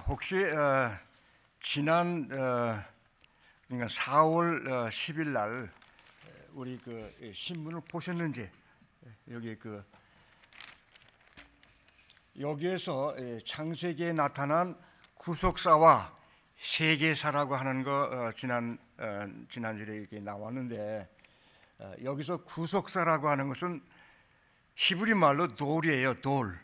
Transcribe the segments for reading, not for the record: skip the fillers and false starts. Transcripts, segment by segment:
혹시 지난 그러니까 4월 10일 날 우리 그 신문을 보셨는지, 여기 여기에서 창세기에 나타난 구속사와 세계사라고 하는 거 지난주에 이렇게 나왔는데, 여기서 구속사라고 하는 것은 히브리 말로 돌이에요. 돌.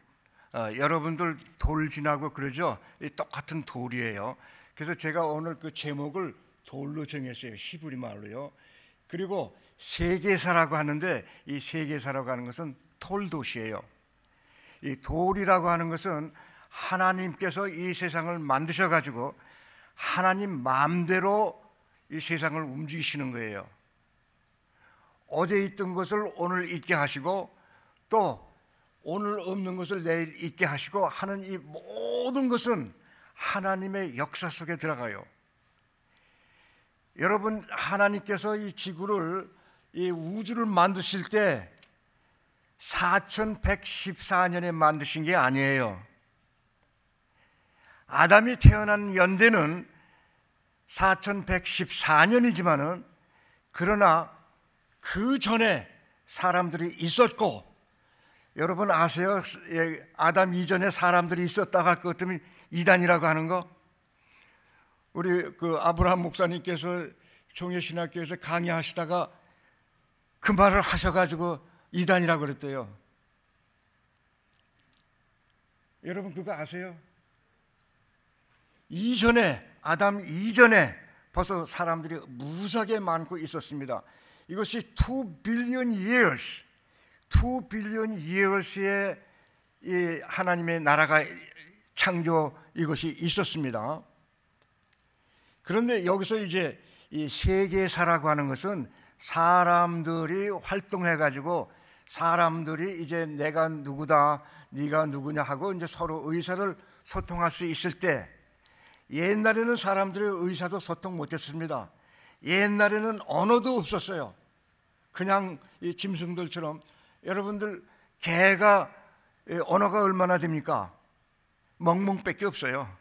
여러분들 돌 지나고 그러죠? 똑같은 돌이에요. 그래서 제가 오늘 그 제목을 돌로 정했어요. 히브리 말로요. 그리고 세계사라고 하는데, 이 세계사라고 하는 것은 돌도시예요. 이 돌이라고 하는 것은 하나님께서 이 세상을 만드셔 가지고 하나님 마음대로 이 세상을 움직이시는 거예요. 어제 있던 것을 오늘 있게 하시고, 또 오늘 없는 것을 내일 있게 하시고 하는 이 모든 것은 하나님의 역사 속에 들어가요. 여러분, 하나님께서 이 지구를, 이 우주를 만드실 때 4114년에 만드신 게 아니에요. 아담이 태어난 연대는 4114년이지만은 그러나 그 전에 사람들이 있었고, 여러분 아세요? 아담 이전에 사람들이 있었다고 할 것 같으면 이단이라고 하는 거. 우리 그 아브라함 목사님께서 종려신학교에서 강의하시다가 그 말을 하셔가지고 이단이라고 그랬대요. 여러분 그거 아세요? 이전에, 아담 이전에 벌써 사람들이 무수하게 많고 있었습니다. 이것이 2 billion years, 2 billion years의 이 하나님의 나라가 창조, 이것이 있었습니다. 그런데 여기서 이제 이 세계사라고 하는 것은 사람들이 활동해 가지고, 사람들이 이제 내가 누구다, 네가 누구냐 하고 이제 서로 의사를 소통할 수 있을 때, 옛날에는 사람들의 의사도 소통 못했습니다. 옛날에는 언어도 없었어요. 그냥 이 짐승들처럼. 여러분들 개가 언어가 얼마나 됩니까? 멍멍밖에 없어요.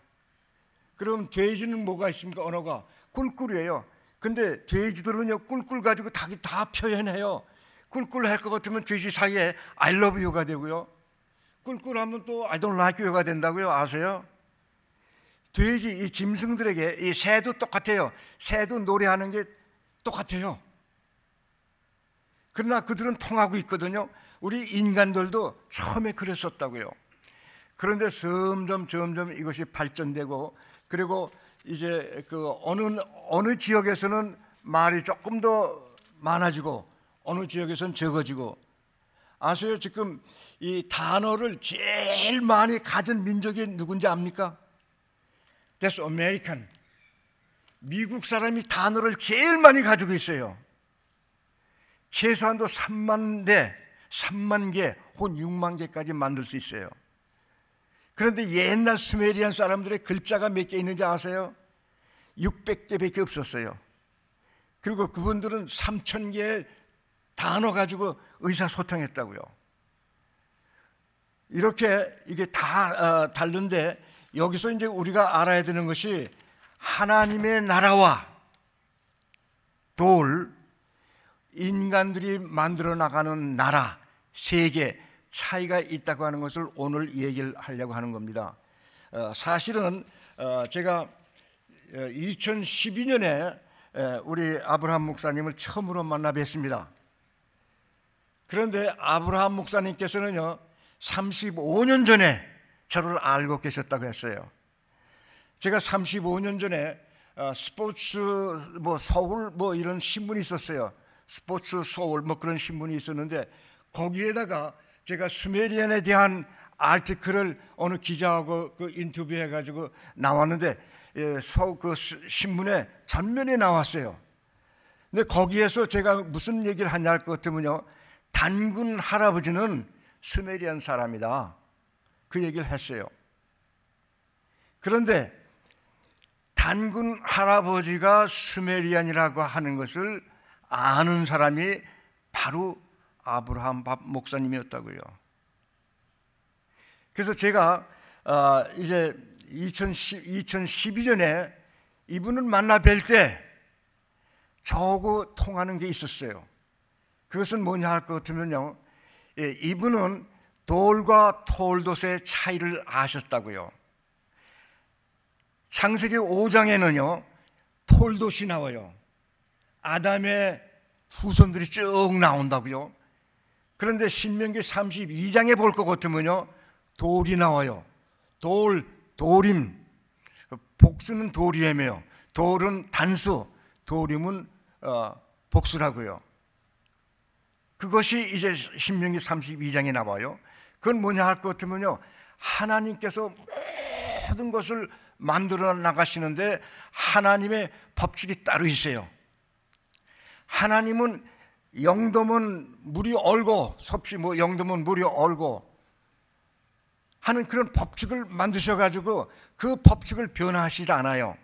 그럼 돼지는 뭐가 있습니까? 언어가 꿀꿀이에요. 근데 돼지들은요, 꿀꿀 가지고 다 표현해요. 꿀꿀 할 것 같으면 돼지 사이에 I love you가 되고요, 꿀꿀하면 또 I don't like you가 된다고요. 아세요? 돼지, 이 짐승들에게, 이 새도 똑같아요. 새도 노래하는 게 똑같아요. 그러나 그들은 통하고 있거든요. 우리 인간들도 처음에 그랬었다고요. 그런데 점점 이것이 발전되고, 그리고 이제 그 어느 지역에서는 말이 조금 더 많아지고 어느 지역에서는 적어지고. 아세요? 지금 이 단어를 제일 많이 가진 민족이 누군지 압니까? That's American. 미국 사람이 단어를 제일 많이 가지고 있어요. 최소한도 3만 개 혹은 6만 개까지 만들 수 있어요. 그런데 옛날 수메리안 사람들의 글자가 몇 개 있는지 아세요? 600개밖에 없었어요. 그리고 그분들은 3,000개의 단어 가지고 의사소통했다고요. 이렇게 이게 다 다른데, 여기서 이제 우리가 알아야 되는 것이 하나님의 나라와 돌, 인간들이 만들어 나가는 나라, 세계, 차이가 있다고 하는 것을 오늘 얘기를 하려고 하는 겁니다. 사실은 제가 2012년에 우리 아브라함 목사님을 처음으로 만나 뵀습니다. 그런데 아브라함 목사님께서는요, 35년 전에 저를 알고 계셨다고 했어요. 제가 35년 전에 스포츠 서울 이런 신문이 있었어요. 스포츠 서울 그런 신문이 있었는데, 거기에다가 제가 수메리안에 대한 아티클을 어느 기자하고 그 인터뷰해 가지고 나왔는데, 그 신문에 전면에 나왔어요. 근데 거기에서 제가 무슨 얘기를 하냐 할 것 같으면요, 단군 할아버지는 수메리안 사람이다, 그 얘기를 했어요. 그런데 단군 할아버지가 수메리안이라고 하는 것을 아는 사람이 바로 아브라함 목사님이었다고요. 그래서 제가 이제 2012년에 이분을 만나 뵐 때 저하고 통하는 게 있었어요. 그것은 뭐냐 할 것 같으면요, 이분은 돌과 톨돛의 차이를 아셨다고요. 창세기 5장에는요 톨돛이 나와요. 아담의 후손들이 쭉 나온다고요. 그런데 신명기 32장에 볼 것 같으면요 돌이 나와요. 돌임, 복수는 돌이에요. 돌은 단수, 돌임은 복수라고요. 그것이 이제 신명기 32장에 나와요. 그건 뭐냐 할 것 같으면요, 하나님께서 모든 것을 만들어 나가시는데 하나님의 법칙이 따로 있어요. 하나님은 영도면 물이 얼고, 섭씨 영도면 물이 얼고 하는 그런 법칙을 만드셔가지고 그 법칙을 변화하시지 않아요.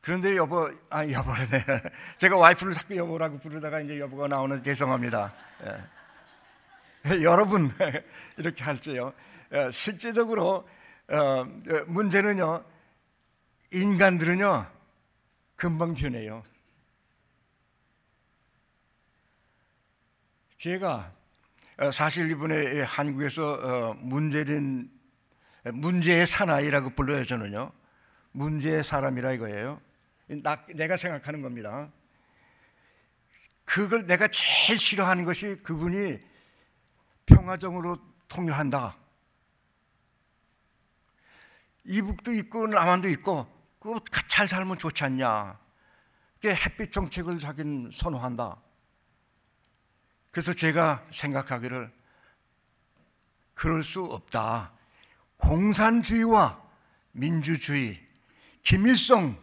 그런데 여보네. 제가 와이프를 자꾸 여보라고 부르다가 이제 여보가 나오는, 죄송합니다. 여러분 이렇게 할지요. 실제적으로 문제는요, 인간들은요 금방 변해요. 제가 사실 이번에 한국에서 문제의 사나이라고 불러요. 저는요 문제의 사람이라 이거예요. 내가 생각하는 겁니다. 그걸 내가 제일 싫어하는 것이 그분이 평화적으로 통일한다. 이북도 있고 남한도 있고 그거 잘 살면 좋지 않냐. 햇빛 정책을 자기는 선호한다. 그래서 제가 생각하기를 그럴 수 없다. 공산주의와 민주주의, 김일성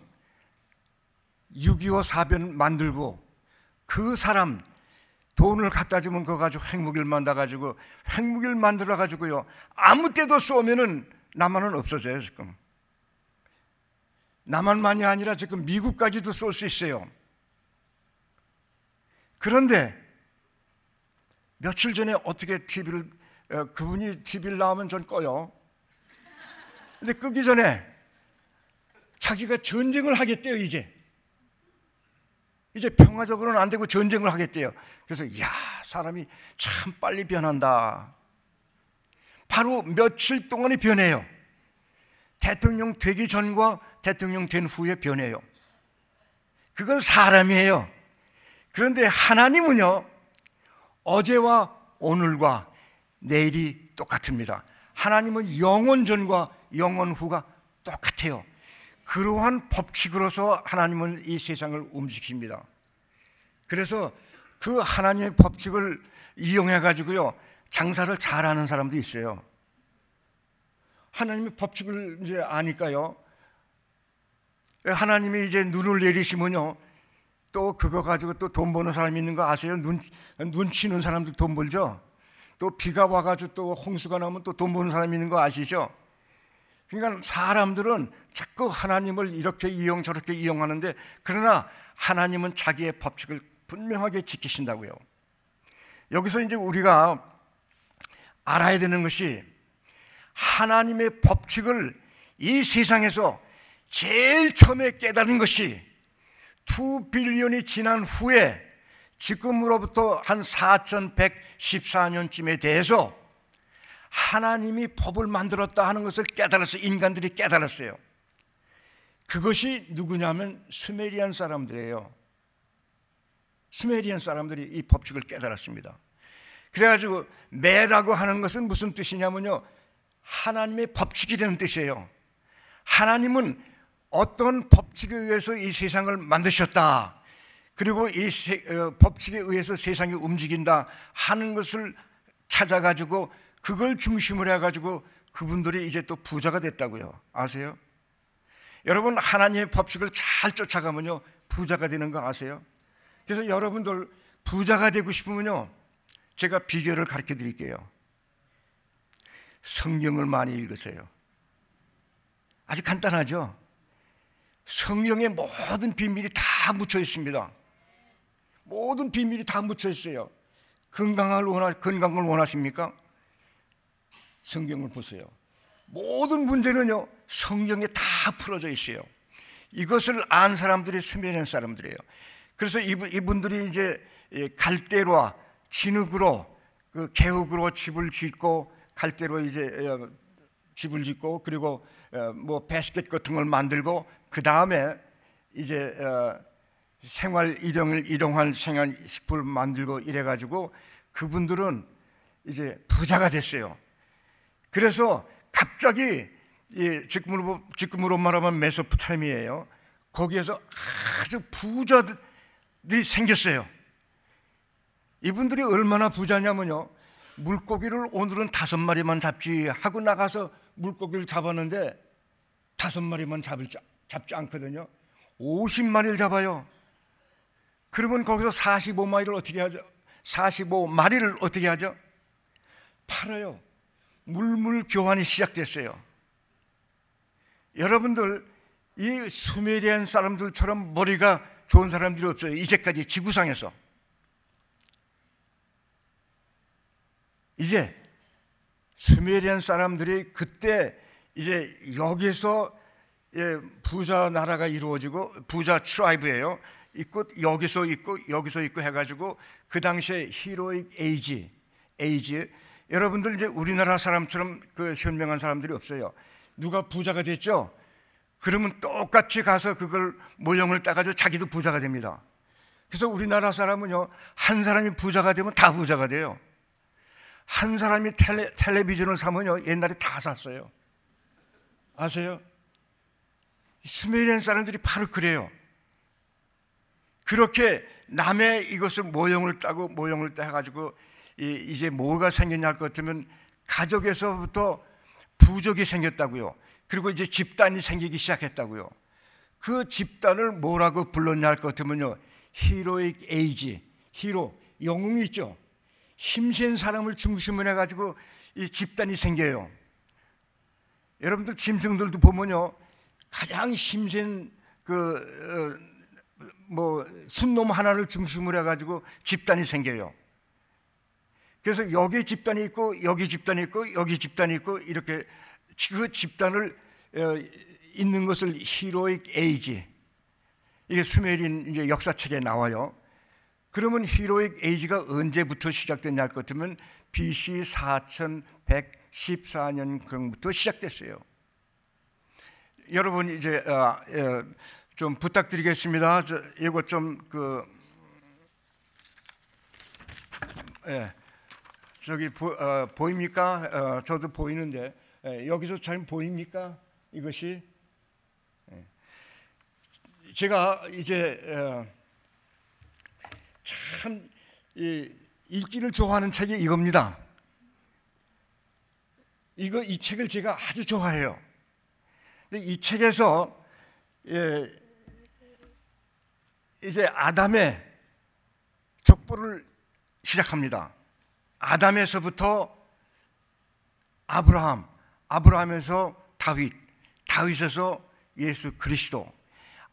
6.25 사변 만들고 그 사람 돈을 갖다 주면 그거 가지고 핵무기를 만들어 가지고요 아무 때도 쏘면은 남한은 없어져요. 지금 남한만이 아니라 지금 미국까지도 쏠 수 있어요. 그런데 며칠 전에 어떻게 그분이 TV를 나오면 전 꺼요. 근데 끄기 전에 자기가 전쟁을 하겠대요. 이제 평화적으로는 안 되고 전쟁을 하겠대요. 그래서 사람이 참 빨리 변한다. 바로 며칠 동안이 변해요. 대통령 되기 전과 대통령 된 후에 변해요. 그건 사람이에요. 그런데 하나님은요 어제와 오늘과 내일이 똑같습니다. 하나님은 영원 전과 영원 후가 똑같아요. 그러한 법칙으로서 하나님은 이 세상을 움직입니다. 그래서 그 하나님의 법칙을 이용해 가지고요 장사를 잘하는 사람도 있어요. 하나님의 법칙을 이제 아니까요. 하나님이 이제 눈을 내리시면요 또 그거 가지고 또 돈 버는 사람이 있는 거 아세요? 눈 치는 사람도 돈 벌죠. 또 비가 와가지고 또 홍수가 나면 또 돈 버는 사람이 있는 거 아시죠? 그러니까 사람들은 자꾸 하나님을 이렇게 저렇게 이용하는데, 그러나 하나님은 자기의 법칙을 분명하게 지키신다고요. 여기서 이제 우리가 알아야 되는 것이, 하나님의 법칙을 이 세상에서 제일 처음에 깨달은 것이 2빌리언이 지난 후에, 지금으로부터 한 4114년쯤에 대해서 하나님이 법을 만들었다 하는 것을 깨달았어요. 인간들이 깨달았어요. 그것이 누구냐면 수메리안 사람들이에요. 수메리안 사람들이 이 법칙을 깨달았습니다. 그래가지고 매라고 하는 것은 무슨 뜻이냐면요, 하나님의 법칙이라는 뜻이에요. 하나님은 어떤 법칙에 의해서 이 세상을 만드셨다, 그리고 이 법칙에 의해서 세상이 움직인다 하는 것을 찾아가지고 그걸 중심으로 해가지고 그분들이 이제 또 부자가 됐다고요. 아세요? 여러분, 하나님의 법칙을 잘 쫓아가면요 부자가 되는 거 아세요? 그래서 여러분들 부자가 되고 싶으면요 제가 비결을 가르쳐 드릴게요. 성경을 많이 읽으세요. 아주 간단하죠? 성경에 모든 비밀이 다 묻혀 있습니다. 모든 비밀이 다 묻혀 있어요. 건강을 원하십니까? 성경을 보세요. 모든 문제는요 성경에 다 풀어져 있어요. 이것을 안 사람들이 수메르 사람들이에요. 그래서 이분들이 이제 갈대로와 진흙으로 그 개흙으로 집을 짓고 갈대로 이제 집을 짓고 그리고 뭐 배스켓 같은 걸 만들고 그 다음에 이제 생활 일용할 생활 식품을 만들고 이래가지고 그분들은 이제 부자가 됐어요. 그래서 갑자기 지금으로 말하면 메소포타미아예요. 거기에서 아주 부자들이 생겼어요. 이분들이 얼마나 부자냐면요, 물고기를 오늘은 5마리만 잡지 하고 나가서 물고기를 잡았는데 5마리만 잡지 않거든요. 50마리를 잡아요. 그러면 거기서 45마리를 어떻게 하죠? 45마리를 어떻게 하죠? 팔아요. 물물 교환이 시작됐어요. 여러분들, 이 수메리안 사람들처럼 머리가 좋은 사람들이 없어요. 이제까지 지구상에서. 이제 수메리안 사람들이 그때 이제 여기서 부자 나라가 이루어지고 부자 트라이브예요. 있고 여기서 있고 여기서 있고 해가지고 그 당시에 히로익 에이지 여러분들 이제 우리나라 사람처럼 그 현명한 사람들이 없어요. 누가 부자가 됐죠? 그러면 똑같이 가서 그걸 모형을 따가지고 자기도 부자가 됩니다. 그래서 우리나라 사람은요, 한 사람이 부자가 되면 다 부자가 돼요. 한 사람이 텔레비전을 사면요, 옛날에 다 샀어요. 아세요? 수메리안 사람들이 바로 그래요. 그렇게 남의 이것을 모형을 따고 모형을 따가지고 이제 뭐가 생겼냐 할 것 같으면 가족에서부터 부족이 생겼다고요. 그리고 이제 집단이 생기기 시작했다고요. 그 집단을 뭐라고 불렀냐 할 것 같으면요, 히로익 에이지, 히로, 영웅이 있죠. 힘센 사람을 중심으로 해가지고 이 집단이 생겨요. 여러분들 짐승들도 보면요, 가장 힘센 순놈 하나를 중심으로 해가지고 집단이 생겨요. 그래서 여기 집단이 있고 여기 집단이 있고 여기 집단이 있고 이렇게 그 집단을 있는 것을 히로익 에이지, 이게 수메리안 이제 역사책에 나와요. 그러면 히로익 에이지가 언제부터 시작됐냐 할 것 같으면 BC 4114년경부터 시작됐어요. 여러분 이제 좀 부탁드리겠습니다. 이거 좀 저기 보입니까? 저도 보이는데 여기서 잘 보입니까? 이것이 제가 이제 참 읽기를 좋아하는 책이 이겁니다. 이 책을 제가 아주 좋아해요. 근데 이 책에서 이제 아담의 족보를 시작합니다. 아담에서부터 아브라함에서 다윗에서 예수 그리스도,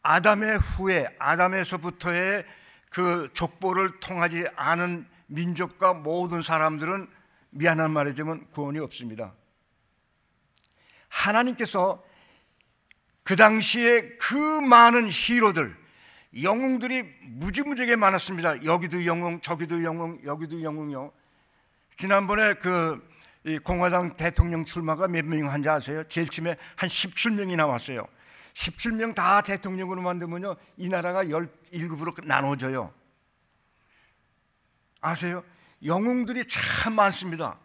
아담의 후에 아담에서부터의 그 족보를 통하지 않은 민족과 모든 사람들은 미안한 말이지만 구원이 없습니다. 하나님께서 그 당시에 그 많은 히로들, 영웅들이 무지무지하게 많았습니다. 여기도 영웅, 저기도 영웅, 여기도 영웅이요. 지난번에 이 공화당 대통령 출마가 몇 명이 한지 아세요? 제일 처음에 한 17명이 나왔어요. 17명 다 대통령으로 만들면요, 이 나라가 17으로 나눠져요. 아세요? 영웅들이 참 많습니다.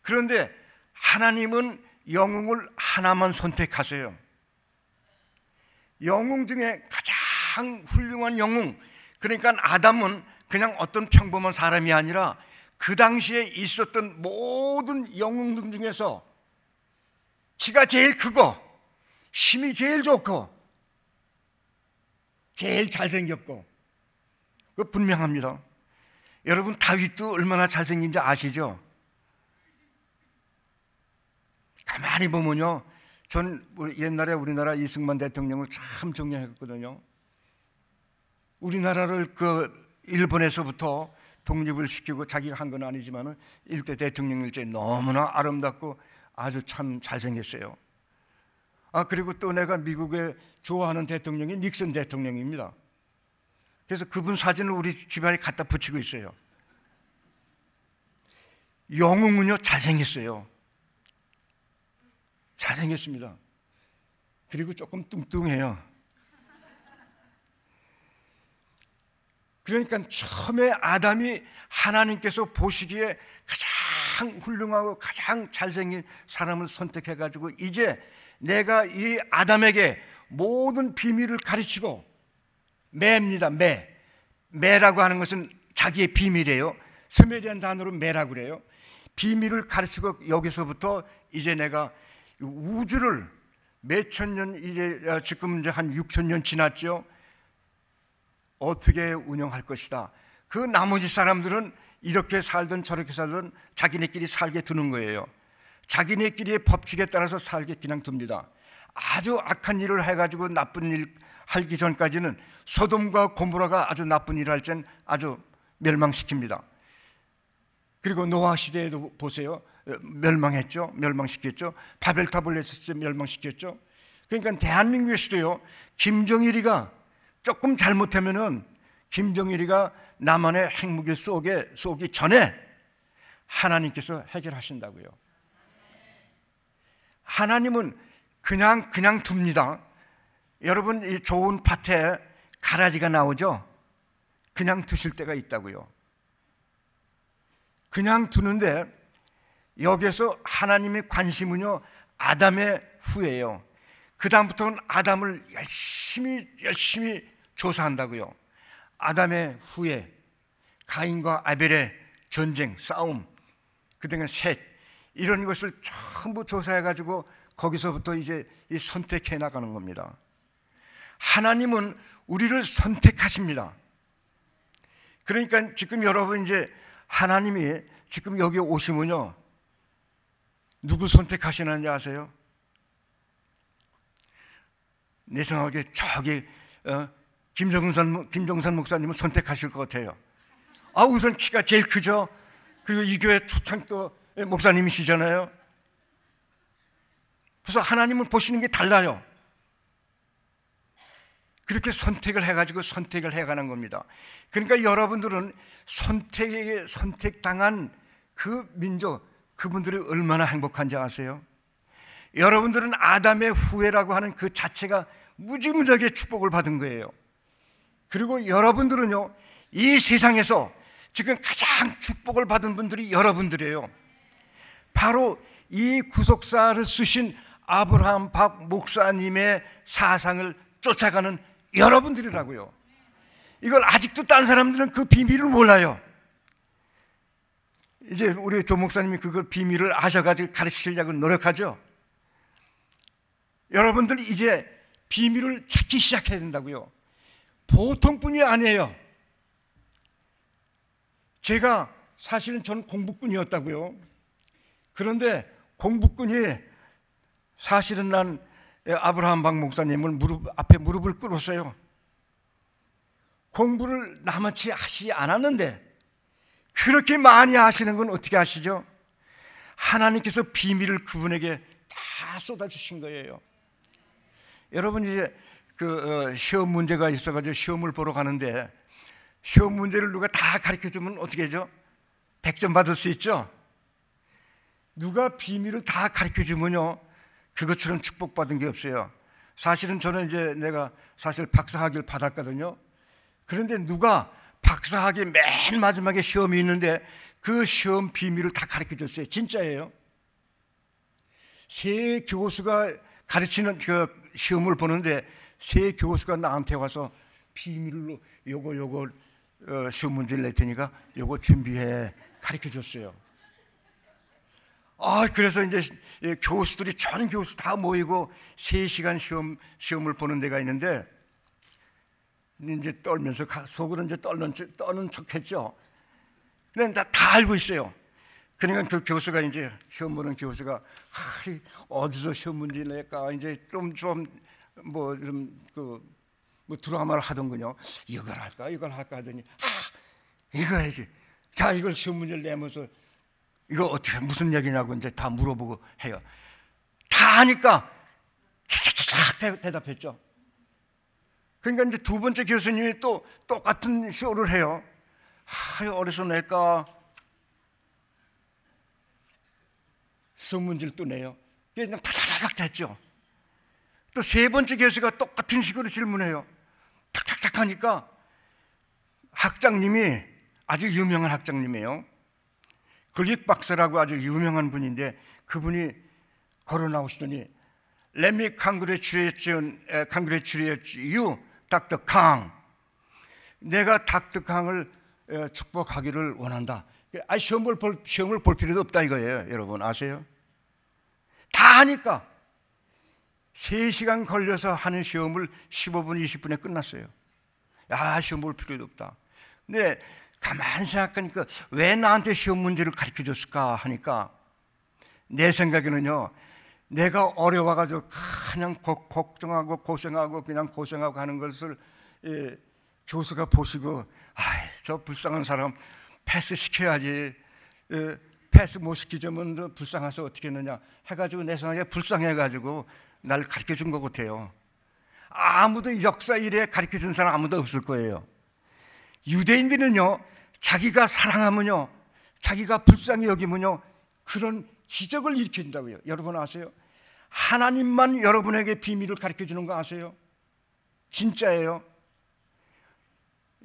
그런데 하나님은 영웅을 하나만 선택하세요. 영웅 중에 가장 훌륭한 영웅, 그러니까 아담은 그냥 어떤 평범한 사람이 아니라 그 당시에 있었던 모든 영웅들 중에서 키가 제일 크고 힘이 제일 좋고 제일 잘생겼고, 그거 분명합니다. 여러분, 다윗도 얼마나 잘생긴지 아시죠? 가만히 보면요, 전 옛날에 우리나라 이승만 대통령을 참 존경했거든요. 우리나라를 일본에서부터 독립을 시키고 자기가 한 건 아니지만 일대 대통령일때 너무나 아름답고 아주 참 잘생겼어요. 그리고 또 내가 미국에 좋아하는 대통령이 닉슨 대통령입니다. 그래서 그분 사진을 우리 집안에 갖다 붙이고 있어요. 영웅은요, 잘생겼어요. 잘생겼습니다. 그리고 조금 뚱뚱해요. 그러니까 처음에 아담이 하나님께서 보시기에 가장 훌륭하고 가장 잘생긴 사람을 선택해가지고 이제 내가 이 아담에게 모든 비밀을 가르치고, 매입니다. 매라고 하는 것은 자기의 비밀이에요. 스메리안 단어로 매라고 그래요. 비밀을 가르치고 여기서부터 이제 내가 우주를 몇천 년, 이제 지금 이제 한 6천 년 지났죠. 어떻게 운영할 것이다. 그 나머지 사람들은 이렇게 살든 저렇게 살든 자기네끼리 살게 두는 거예요. 자기네끼리의 법칙에 따라서 살게 그냥 둡니다. 아주 악한 일을 해가지고 나쁜 일 하기 전까지는 소돔과 고모라가 아주 나쁜 일을 할 땐 아주 멸망시킵니다. 그리고 노아 시대에도 보세요. 멸망했죠. 멸망시켰죠. 바벨탑을 했을 때 멸망시켰죠. 그러니까 대한민국에서도요, 김정일이가 조금 잘못하면은 김정일이가 남한의 핵무기 쏘기 전에 하나님께서 해결하신다고요. 하나님은 그냥 둡니다. 여러분, 이 좋은 밭에 가라지가 나오죠? 그냥 두실 때가 있다고요. 그냥 두는데 여기에서 하나님의 관심은요, 아담의 후예요. 그 다음부터는 아담을 열심히 조사한다고요. 아담의 후예, 가인과 아벨의 전쟁, 싸움, 그 다음에 셋, 이런 것을 전부 조사해가지고 거기서부터 이제 선택해 나가는 겁니다. 하나님은 우리를 선택하십니다. 그러니까 지금 여러분, 이제 하나님이 지금 여기 오시면요, 누구 선택하시는지 아세요? 내 생각에 저기 김정선 목사님을 선택하실 것 같아요. 우선 키가 제일 크죠. 그리고 이 교회 초창도 목사님이시잖아요. 그래서 하나님은 보시는 게 달라요. 그렇게 선택을 해가지고 선택을 해가는 겁니다. 그러니까 여러분들은 선택당한 그 민족, 그분들이 얼마나 행복한지 아세요? 여러분들은 아담의 후예라고 하는 그 자체가 무지무지하게 축복을 받은 거예요. 그리고 여러분들은요, 이 세상에서 지금 가장 축복을 받은 분들이 여러분들이에요. 바로 이 구속사를 쓰신 아브라함 박 목사님의 사상을 쫓아가는 여러분들이라고요. 이걸 아직도 딴 사람들은 그 비밀을 몰라요. 이제 우리 조 목사님이 그걸 비밀을 아셔가지고 가르치려고 노력하죠. 여러분들 이제 비밀을 찾기 시작해야 된다고요. 보통뿐이 아니에요. 제가 사실은 저는 공부꾼이었다고요. 그런데 공부꾼이 사실은 난 아브라함 박 목사님을 앞에 무릎을 꿇었어요. 공부를 나같이 하시지 않았는데 그렇게 많이 하시는 건 어떻게 아시죠? 하나님께서 비밀을 그분에게 다 쏟아주신 거예요. 여러분, 이제 시험 문제가 있어가지고 시험을 보러 가는데 시험 문제를 누가 다 가르쳐주면 어떻게 하죠? 100점 받을 수 있죠? 누가 비밀을 다 가르쳐주면요, 그것처럼 축복받은 게 없어요. 사실은 저는 이제 내가 사실 박사학위를 받았거든요. 그런데 누가 박사학위 맨 마지막에 시험이 있는데 그 시험 비밀을 다 가르쳐줬어요. 진짜예요. 세 교수가 가르치는 그 시험을 보는데 세 교수가 나한테 와서 비밀로 요거 시험 문제를 낼 테니까 요거 준비해 가르쳐줬어요. 그래서 이제 교수들이 전 교수 다 모이고 3시간 시험을 보는 데가 있는데 이제 떨면서 속으로 이제 떠는 척했죠. 근데 다 알고 있어요. 그러니까 그 교수가 이제 시험 보는 교수가 어디서 시험 문제 낼까 이제 좀 드라마를 하던군요. 이걸 할까 하더니 이거 해야지. 자, 이걸 시험 문제를 내면서 이거 어떻게 무슨 얘기냐고 이제 다 물어보고 해요. 다 하니까 싹 대답했죠. 그러니까 이제 두 번째 교수님이 또 똑같은 쇼를 해요. 어디서 낼까? 수업 문제를 또 내요. 그냥 탁탁탁 했죠. 또 세 번째 교수가 똑같은 식으로 질문해요. 탁탁탁 하니까 학장님이, 아주 유명한 학장님이에요. 글릭 박사라고 아주 유명한 분인데, 그분이 걸어 나오시더니 Let me congratulate you, Dr. Kang. 내가 닥터 강을 축복하기를 원한다. 시험을 볼 필요도 없다 이거예요. 여러분 아세요? 다 하니까 3시간 걸려서 하는 시험을 15분, 20분에 끝났어요. 시험 볼 필요도 없다. 근데 가만히 생각하니까 왜 나한테 시험 문제를 가르쳐줬을까 하니까, 내 생각에는요, 내가 어려워가지고 그냥 걱정하고 고생하고 그냥 고생하고 하는 것을 교수가 보시고, 저 불쌍한 사람 패스시켜야지, 패스 못 시키자면 불쌍해서 어떻게 했느냐 해가지고 내 생각에 불쌍해가지고 날 가르쳐준 것 같아요. 아무도 역사 이래 가르쳐준 사람 아무도 없을 거예요. 유대인들은요, 자기가 사랑하면요, 자기가 불쌍히 여기면요, 그런 기적을 일으킨다고요. 여러분 아세요? 하나님만 여러분에게 비밀을 가르쳐주는 거 아세요? 진짜예요.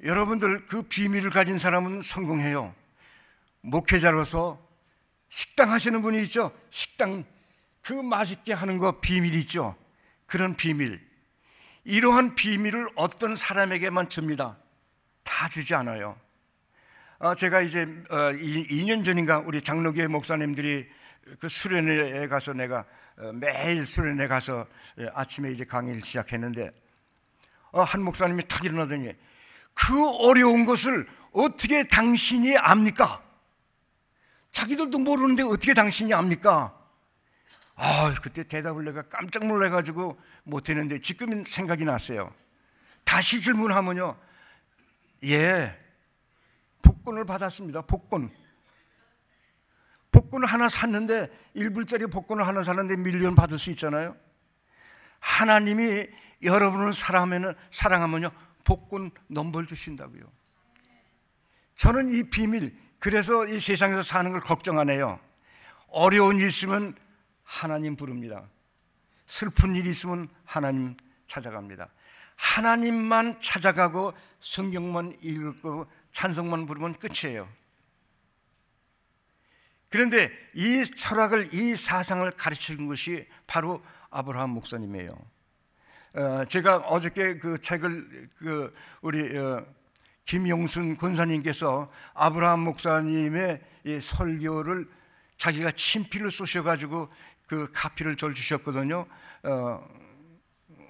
여러분들 그 비밀을 가진 사람은 성공해요. 목회자로서 식당 하시는 분이 있죠. 식당 그 맛있게 하는 거 비밀 있죠. 그런 비밀, 이러한 비밀을 어떤 사람에게만 줍니다. 다 주지 않아요. 제가 이제 2년 전인가 우리 장로교회 목사님들이 그 수련회에 가서, 내가 매일 수련회 가서 아침에 이제 강의를 시작했는데, 한 목사님이 탁 일어나더니 그 어려운 것을 어떻게 당신이 압니까? 자기들도 모르는데 어떻게 당신이 압니까? 그때 대답을 내가 깜짝 놀라가지고 못했는데 지금 생각이 났어요. 다시 질문하면요, 복권을 받았습니다. 복권을 하나 샀는데, 1불짜리 복권을 하나 샀는데 밀리언 받을 수 있잖아요. 하나님이 여러분을 사랑하면요, 복권 넘버를 주신다고요. 저는 이 비밀, 그래서 이 세상에서 사는 걸 걱정 안 해요. 어려운 일 있으면 하나님 부릅니다. 슬픈 일이 있으면 하나님 찾아갑니다. 하나님만 찾아가고 성경만 읽고 찬송만 부르면 끝이에요. 그런데 이 철학을, 이 사상을 가르치는 것이 바로 아브라함 목사님이에요. 제가 어저께 그 책을 우리 김용순 권사님께서 아브라함 목사님의 이 설교를 자기가 친필로 쏘셔가지고 그 카피를 절 주셨거든요.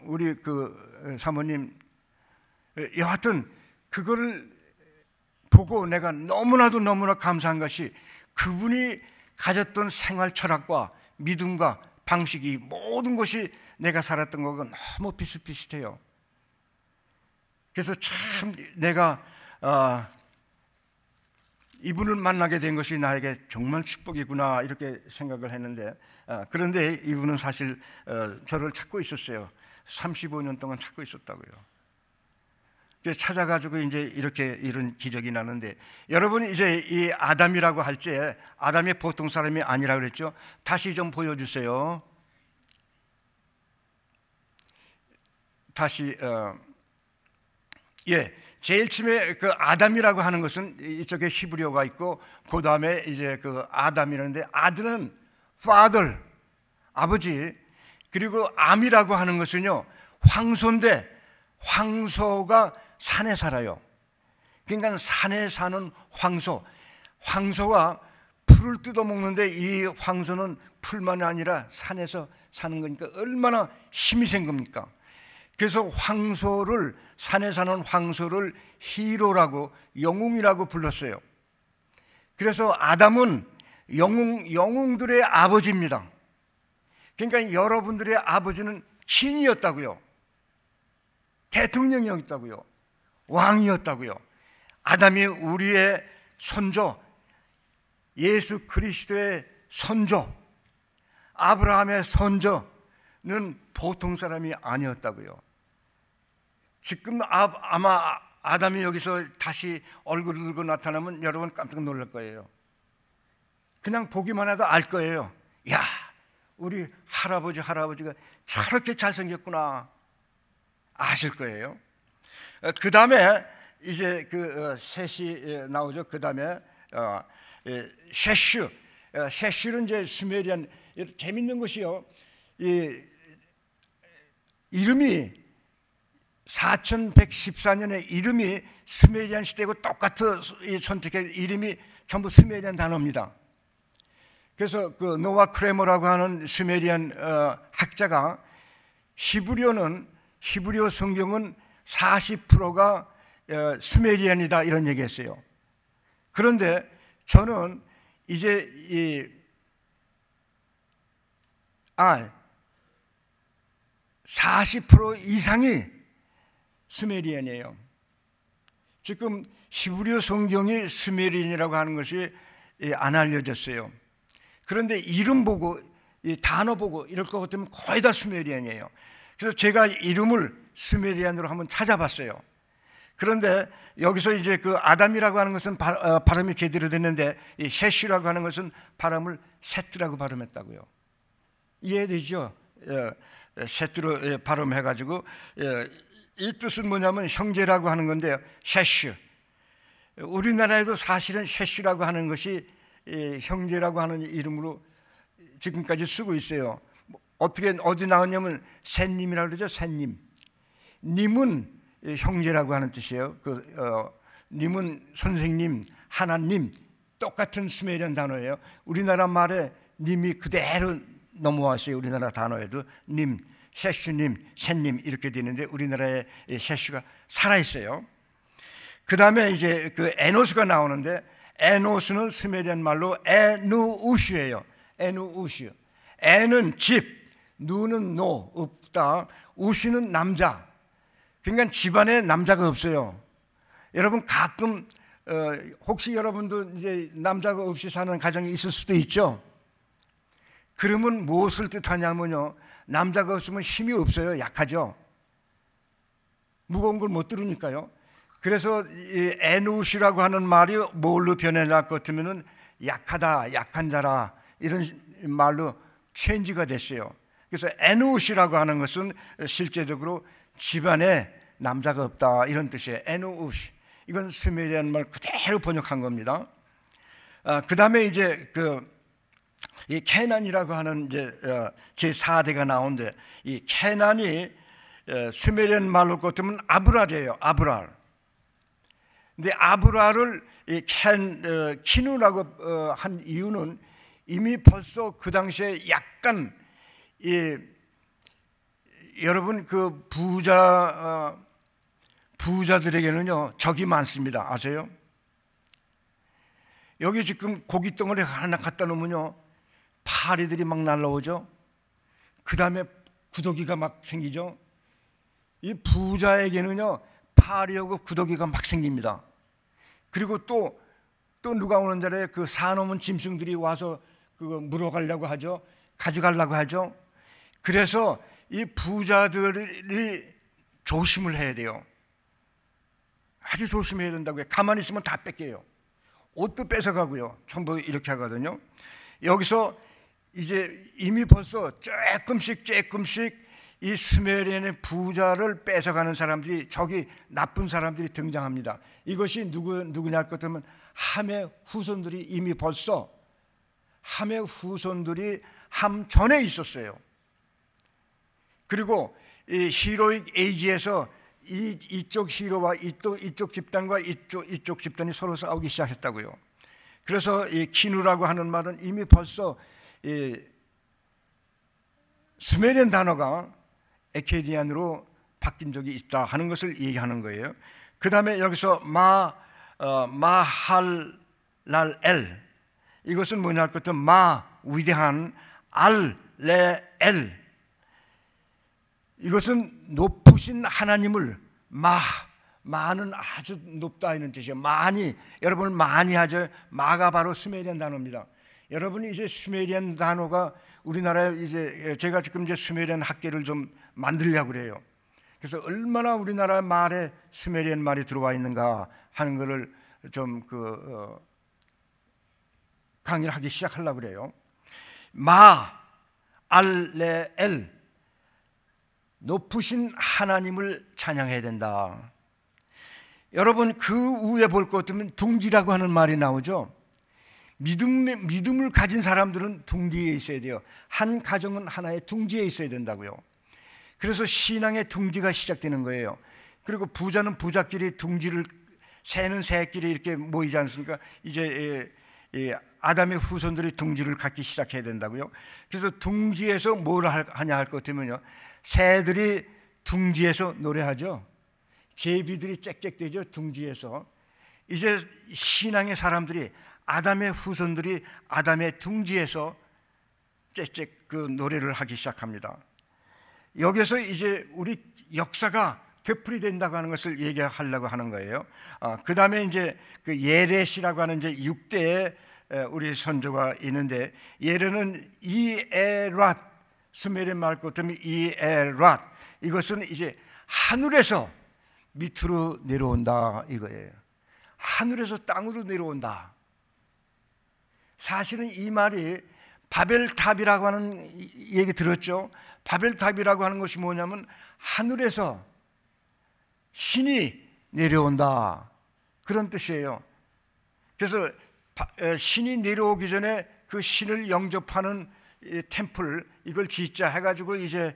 우리 그 사모님, 여하튼 그거를 보고 내가 너무나 감사한 것이, 그분이 가졌던 생활 철학과 믿음과 방식이, 모든 것이 내가 살았던 것과 너무 비슷비슷해요. 그래서 참 내가 이분을 만나게 된 것이 나에게 정말 축복이구나 이렇게 생각을 했는데, 그런데 이분은 사실 저를 찾고 있었어요. 35년 동안 찾고 있었다고요. 찾아가지고 이제 이렇게 이런 기적이 나는데, 여러분 이제 이 아담이라고 할 때 아담이 보통 사람이 아니라 그랬죠. 다시 좀 보여주세요. 다시 제일 처음에 그 아담이라고 하는 것은 이쪽에 히브리어가 있고, 그 다음에 이제 그 아담이라는데, 아들은 father, 아버지, 그리고 암이라고 하는 것은요 황소인데, 황소가 산에 살아요. 그러니까 산에 사는 황소가 풀을 뜯어먹는데, 이 황소는 풀만이 아니라 산에서 사는 거니까 얼마나 힘이 센 겁니까? 그래서 산에 사는 황소를 히로라고, 영웅이라고 불렀어요. 그래서 아담은 영웅들의 아버지입니다. 그러니까 여러분들의 아버지는 신이었다고요. 대통령이었다고요. 왕이었다고요. 아담이 우리의 선조, 예수 그리스도의 선조, 아브라함의 선조, 보통 사람이 아니었다고요. 지금 아마 아담이 여기서 다시 얼굴을 들고 나타나면 여러분 깜짝 놀랄 거예요. 그냥 보기만 해도 알 거예요. 야, 우리 할아버지가 저렇게 잘생겼구나 아실 거예요. 그 다음에 이제 셋이 나오죠. 그 다음에 셋슈는 이제 수메리안. 재밌는 것이요, 이름이 4114년에 이름이 수메리안 시대고 똑같은 선택의 이름이 전부 수메리안 단어입니다. 그래서 노아 크레머라고 하는 수메리안 학자가 히브리어 성경은 40%가 수메리안이다 이런 얘기했어요. 그런데 저는 이제 40% 이상이 수메리안이에요. 지금 히브리어 성경이 수메리안이라고 하는 것이 안 알려졌어요. 그런데 이름 보고 단어 보고 이럴 것 같으면 거의 다 수메리안이에요. 그래서 제가 이름을 수메리안으로 한번 찾아봤어요. 그런데 여기서 이제 아담이라고 하는 것은 발음이 제대로 됐는데 이 셋이라고 하는 것은 발음을 세트라고 발음했다고요. 이해되죠? 세트로 발음해가지고 이 뜻은 뭐냐면 형제라고 하는 건데요. 셋슈. 우리나라에도 사실은 셋슈라고 하는 것이 형제라고 하는 이름으로 지금까지 쓰고 있어요. 어디 나왔냐면 셋님이라고 그러죠. 셋님. 님은 형제라고 하는 뜻이에요. 님은 선생님, 하나님, 똑같은 수메리안 단어예요. 우리나라 말에 님이 그대로 넘어왔어요. 우리나라 단어에도 님, 셋슈님, 셋님 이렇게 되는데 우리나라에 셋슈가 살아있어요. 그 다음에 이제 에노스가 나오는데 에노스는 수메리안 말로 에누우슈예요. 에누우슈. 에는 집, 누는 노, 없다. 우슈는 남자. 그러니까 집안에 남자가 없어요. 여러분 가끔 혹시 여러분도 이제 남자가 없이 사는 가정이 있을 수도 있죠. 그러면 무엇을 뜻하냐면요, 남자가 없으면 힘이 없어요. 약하죠. 무거운 걸 못 들으니까요. 그래서 이 에누시라고 하는 말이 뭘로 변해날 것 같으면은 약하다, 약한 자라 이런 말로 체인지가 됐어요. 그래서 에누시라고 하는 것은 실제적으로 집안에 남자가 없다 이런 뜻이에요. 에누시. 이건 수메리안 말 그대로 번역한 겁니다. 그 다음에 이제 이 케난이라고 하는 이제 제 4대가 나오는데 이 케난이 수메리안 말로 같으면 아브랄이에요. 아브랄. 근데 아브랄을 키누라고 한 이유는 이미 벌써 그 당시에 약간 여러분 부자들에게는요 적이 많습니다. 아세요? 여기 지금 고깃덩어리 하나 갖다 놓으면요 파리들이 막 날라오죠. 그 다음에 구더기가 막 생기죠. 이 부자에게는요 파리하고 구더기가 막 생깁니다. 그리고 또 누가 오는 자리에 사놓은 짐승들이 와서 그거 물어가려고 하죠. 가져가려고 하죠. 그래서 이 부자들이 조심을 해야 돼요. 아주 조심해야 된다고요. 가만히 있으면 다 뺏겨요. 옷도 뺏어가고요. 전부 이렇게 하거든요. 여기서 이제 이미 벌써 조금씩 이 수메리안의 부자를 뺏어가는 사람들이, 저기 나쁜 사람들이 등장합니다. 이것이 누구냐 할 것 같으면 함의 후손들이 이미 벌써 함의 후손들이 함 전에 있었어요. 그리고 이 히로익 에이지에서 이쪽 히로와 이쪽 집단과 이쪽 집단이 서로 싸우기 시작했다고요. 그래서 이 키누라고 하는 말은 이미 벌써 이 수메리안 단어가 에케디안으로 바뀐 적이 있다 하는 것을 얘기하는 거예요. 그 다음에 여기서 마할랄엘, 이것은 뭐냐 할 것 같으면 위대한, 알레엘, 이것은 높으신 하나님을, 마는 아주 높다 이런 뜻이에요. 많이, 여러분 많이 하죠. 마가 바로 수메리안 단어입니다. 여러분이 이제 수메리안 단어가 우리나라에 이제 제가 지금 이제 수메리안 학계를 좀 만들려고 그래요. 그래서 얼마나 우리나라 말에 수메리안 말이 들어와 있는가 하는 것을 좀 강의를 하기 시작하려고 그래요. 마, 알레엘, 높으신 하나님을 찬양해야 된다. 여러분 그 위에 볼 것 같으면 둥지라고 하는 말이 나오죠. 믿음을 가진 사람들은 둥지에 있어야 돼요. 한 가정은 하나의 둥지에 있어야 된다고요. 그래서 신앙의 둥지가 시작되는 거예요. 그리고 부자는 부자끼리 둥지를, 새는 새끼리 이렇게 모이지 않습니까? 이제 아담의 후손들이 둥지를 갖기 시작해야 된다고요. 그래서 둥지에서 뭘 하냐 할 것 같으면요, 새들이 둥지에서 노래하죠. 제비들이 짹짹대죠, 둥지에서. 이제 신앙의 사람들이, 아담의 후손들이 아담의 둥지에서 짹짹 그 노래를 하기 시작합니다. 여기서 이제 우리 역사가 되풀이된다고 하는 것을 얘기하려고 하는 거예요. 그 다음에 이제 그 예렛이라고 하는 이제 6대의 우리 선조가 있는데, 예렛은 이에랏, 스메르 말 것같으면 이에랏, 이것은 이제 하늘에서 밑으로 내려온다 이거예요. 하늘에서 땅으로 내려온다. 사실은 이 말이 바벨탑이라고 하는 얘기 들었죠. 바벨탑이라고 하는 것이 뭐냐면 하늘에서 신이 내려온다, 그런 뜻이에요. 그래서 신이 내려오기 전에 그 신을 영접하는 템플, 이걸 짓자 해가지고 이제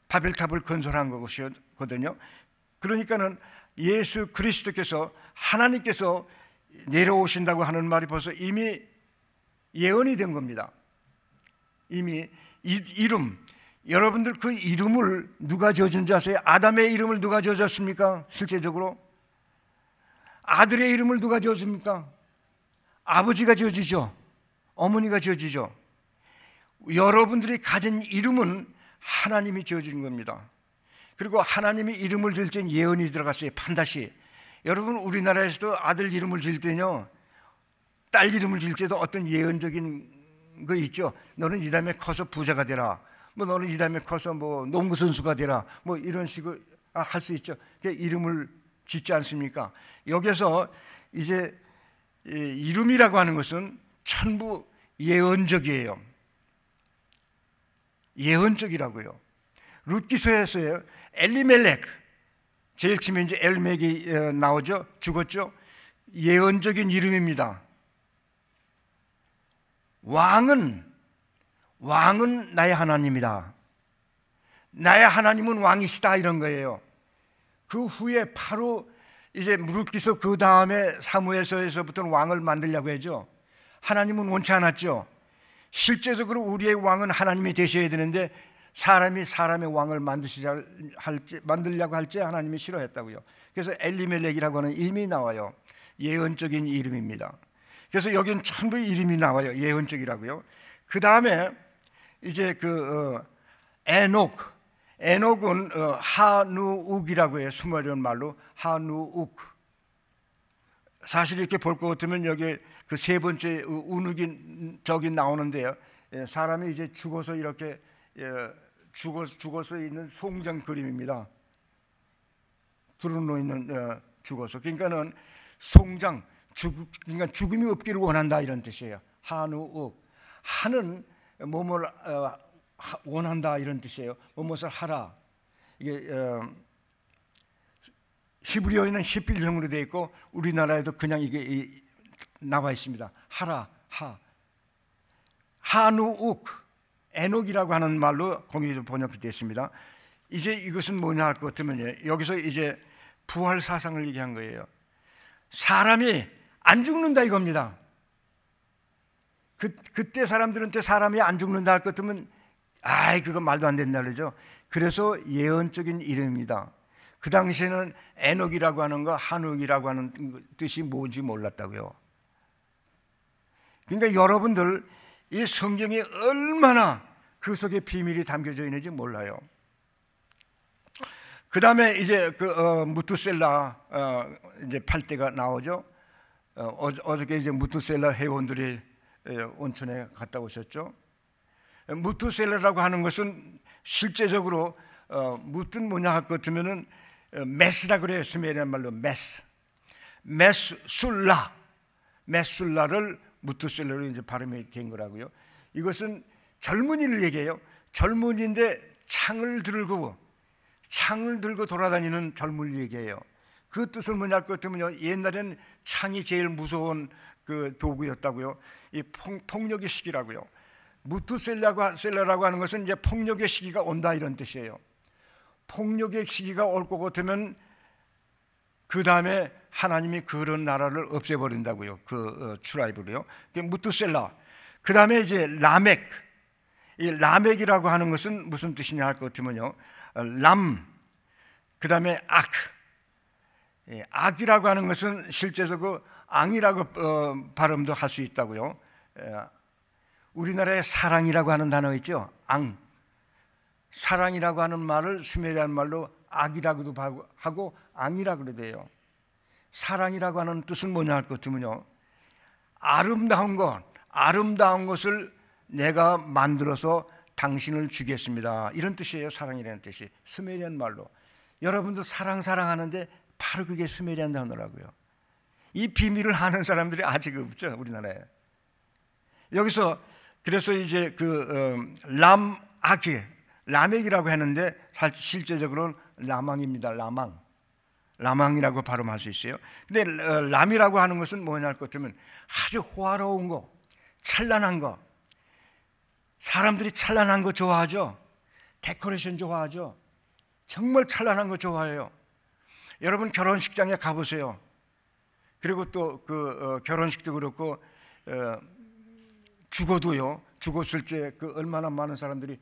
바벨탑을 건설한 것이거든요. 그러니까는 예수 그리스도께서, 하나님께서 내려오신다고 하는 말이 벌써 이미 예언이 된 겁니다. 이미 이름, 여러분들 그 이름을 누가 지어준지 아세요? 아담의 이름을 누가 지어줬습니까? 실제적으로 아들의 이름을 누가 지어줍니까? 아버지가 지어주죠. 어머니가 지어주죠. 여러분들이 가진 이름은 하나님이 지어준 겁니다. 그리고 하나님이 이름을 지을 땐 예언이 들어갔어요. 반드시. 여러분 우리나라에서도 아들 이름을 지을 때는요, 딸 이름을 지을 때도 어떤 예언적인 거 있죠. 너는 이 다음에 커서 부자가 되라, 뭐 너는 이 다음에 커서 뭐 농구 선수가 되라, 뭐 이런 식으로 할 수 있죠. 이름을 짓지 않습니까? 여기서 이제 이름이라고 하는 것은 전부 예언적이에요. 예언적이라고요. 룻기서에서요, 엘리멜렉, 제일 처음에 이제 엘렉이 나오죠. 죽었죠. 예언적인 이름입니다. 왕은 나의 하나님이다. 나의 하나님은 왕이시다, 이런 거예요. 그 후에 바로 이제 룻기서 그 다음에 사무엘서에서부터는 왕을 만들려고 했죠. 하나님은 원치 않았죠. 실제적으로 우리의 왕은 하나님이 되셔야 되는데 사람이 사람의 왕을 만들려고 할지 하나님이 싫어했다고요. 그래서 엘리멜렉이라고 하는 이름이 나와요. 예언적인 이름입니다. 그래서 여기는 전부 이름이 나와요. 예언적이라고요. 그 다음에 이제 에녹은 하누욱이라고 해요. 수메르 말로 하누욱. 사실 이렇게 볼 것 같으면 여기 그 세 번째 운욱이 저기 나오는데요. 사람이 이제 죽어서 이렇게 죽어서 있는 송장 그림입니다. 드러누워 있는 죽어서. 그러니까는 송장, 그러니까 죽음이 없기를 원한다, 이런 뜻이에요. 하누욱. 하는 뭐뭘 원한다, 이런 뜻이에요. 무엇을 하라. 이게 히브리어에는 히필형으로 되어 있고 우리나라에도 그냥 이게 나와 있습니다. 하라, 하누욱, 에녹이라고 하는 말로 공의도 번역이 됐습니다. 이제 이것은 뭐냐 할 것 같으면 여기서 이제 부활 사상을 얘기한 거예요. 사람이 안 죽는다 이겁니다. 그때 사람들한테 사람이 안 죽는다 할 것 같으면 그거 말도 안 된다 그러죠. 그래서 예언적인 이름입니다. 그 당시에는 에녹이라고 하는 거, 한욱이라고 하는 뜻이 뭔지 몰랐다고요. 그러니까 여러분들 이 성경이 얼마나 그 속에 비밀이 담겨져 있는지 몰라요. 그 다음에 이제 무투셀라 이제 8대가 나오죠. 어저께 이제 무투셀라 회원들이 온천에 갔다 오셨죠. 무투셀라라고 하는 것은 실제적으로 무튼 뭐냐 할 것 같으면은 메스라 그래요. 스메리안 말로 메술라를 무투셀라로 이제 발음이 된 거라고요. 이것은 젊은이를 얘기해요. 젊은이인데 창을 들고 돌아다니는 젊은이를 얘기해요. 그 뜻을 뭐냐 할 것 같으면요, 옛날에는 창이 제일 무서운 그 도구였다고요. 이 폭력의 시기라고요. 무투셀라라고 하는 것은 이제 폭력의 시기가 온다 이런 뜻이에요. 폭력의 시기가 올 것 같으면 그 다음에 하나님이 그런 나라를 없애버린다고요. 그 트라이브로요. 무투셀라. 그 다음에 이제 라멕. 이 라멕이라고 하는 것은 무슨 뜻이냐 할 것 같으면요, 그 다음에 악이라고 하는 것은 실제적으로 앙이라고 발음도 할 수 있다고요. 우리나라에 사랑이라고 하는 단어 있죠. 사랑이라고 하는 말을 수메리안 말로 악이라고도 하고 앙이라고 그래요. 사랑이라고 하는 뜻은 뭐냐 할 것 같으면요, 아름다운 것을 내가 만들어서 당신을 주겠습니다, 이런 뜻이에요. 사랑이라는 뜻이 수메리안 말로. 여러분도 사랑하는데 바로 그게 수메리안 단어라고요. 이 비밀을 아는 사람들이 아직 없죠, 우리나라에. 여기서 그래서 이제 라멕이라고 했는데 실제적으로는 라망입니다. 라망이라고 발음할 수 있어요. 근데 람이라고 하는 것은 뭐냐 할 것 같으면 아주 호화로운 거, 찬란한 거. 사람들이 찬란한 거 좋아하죠. 데코레이션 좋아하죠. 정말 찬란한 거 좋아해요. 여러분 결혼식장에 가보세요. 그리고 또 결혼식도 그렇고 죽었을 때 얼마나 많은 사람들이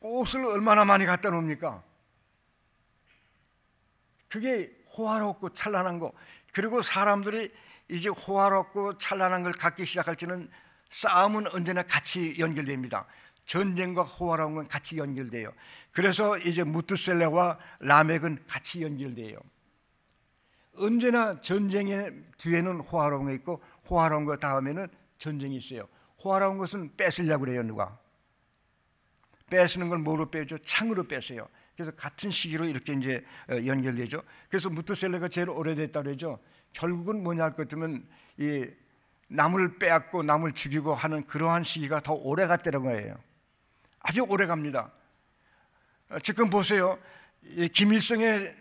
꽃을 얼마나 많이 갖다 놓습니까? 그게 호화롭고 찬란한 거. 그리고 사람들이 이제 호화롭고 찬란한 걸 갖기 시작할 때는 싸움은 언제나 같이 연결됩니다. 전쟁과 호화로운 건 같이 연결돼요. 그래서 이제 무투셀라와 라멕은 같이 연결돼요. 언제나 전쟁의 뒤에는 호화로운 거 있고 호화로운 거 다음에는 전쟁이 있어요. 호화로운 것은 뺏으려고 그래요. 누가 뺏는 걸 뭐로 빼죠? 창으로 뺏어요. 그래서 같은 시기로 이렇게 이제 연결되죠. 그래서 무투셀라가 제일 오래됐다 그러죠. 결국은 뭐냐 할 것 같으면 이 남을 빼앗고 남을 죽이고 하는 그러한 시기가 더 오래 갔다는 거예요. 아주 오래 갑니다. 지금 보세요. 김일성의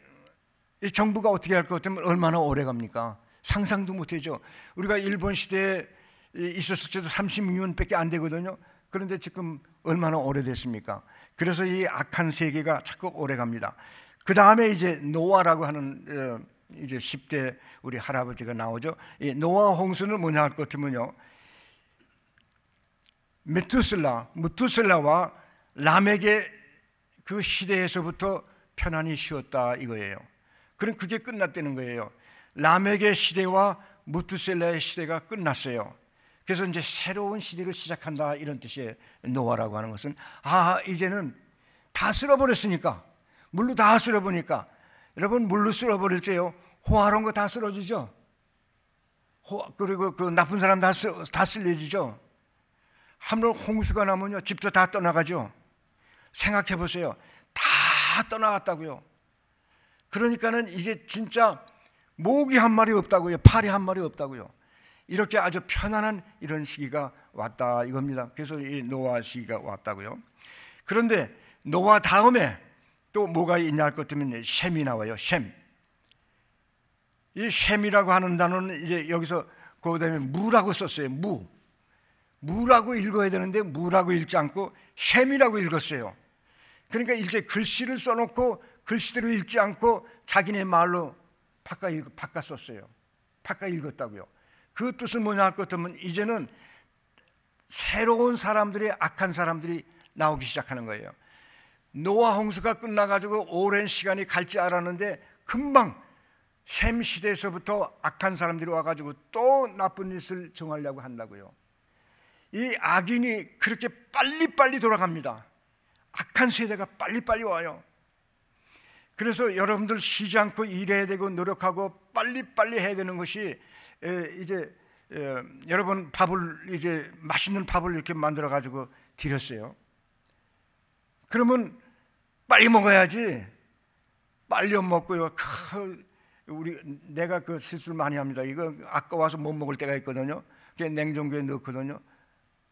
이 정부가 어떻게 할 것 같으면 얼마나 오래 갑니까? 상상도 못하죠. 우리가 일본 시대에 있었을 때도 36년밖에 안 되거든요. 그런데 지금 얼마나 오래됐습니까? 그래서 이 악한 세계가 자꾸 오래 갑니다. 그 다음에 이제 노아라고 하는 이제 10대 우리 할아버지가 나오죠. 이 노아 홍수는 뭐냐 할 것 같으면요, 무투셀라와 라멕의 그 시대에서부터 편안히 쉬었다 이거예요. 그럼 그게 끝났다는 거예요. 라멕의 시대와 무투셀라의 시대가 끝났어요. 그래서 이제 새로운 시대를 시작한다 이런 뜻이에요. 노아라고 하는 것은 이제는 다 쓸어버렸으니까, 물로 다 쓸어보니까, 여러분 물로 쓸어버릴 때요 호화로운 거 다 쓰러지죠. 그리고 그 나쁜 사람 다 쓸려지죠. 한번 홍수가 나면요 집도 다 떠나가죠. 생각해 보세요. 다 떠나갔다고요. 그러니까는 이제 진짜 모기 한 마리 없다고요. 파리 한 마리 없다고요. 이렇게 아주 편안한 이런 시기가 왔다 이겁니다. 그래서 이 노아 시기가 왔다고요. 그런데 노아 다음에 또 뭐가 있냐 할 것 같으면 셈이 나와요. 이 셈이라고 하는 단어는 이제 여기서 그다음에 무라고 썼어요. 무라고 읽어야 되는데 무라고 읽지 않고 셈이라고 읽었어요. 그러니까 이제 글씨를 써놓고 글씨대로 읽지 않고 자기네 말로 바꿔 썼어요. 바꿔 읽었다고요. 그 뜻은 뭐냐 할 것 같으면 이제는 새로운 사람들이, 악한 사람들이 나오기 시작하는 거예요. 노아 홍수가 끝나가지고 오랜 시간이 갈지 알았는데 금방 셈 시대에서부터 악한 사람들이 와가지고 또 나쁜 짓을 정하려고 한다고요. 이 악인이 그렇게 빨리빨리 돌아갑니다. 악한 세대가 빨리빨리 와요. 그래서 여러분들 쉬지 않고 일해야 되고 노력하고 빨리빨리 해야 되는 것이 이제 여러분 밥을 이제 맛있는 밥을 이렇게 만들어 가지고 드렸어요. 그러면 빨리 먹어야지. 빨리 먹고요. 내가 그 실수를 많이 합니다. 이거 아까워서 못 먹을 때가 있거든요. 그게 냉장고에 넣거든요.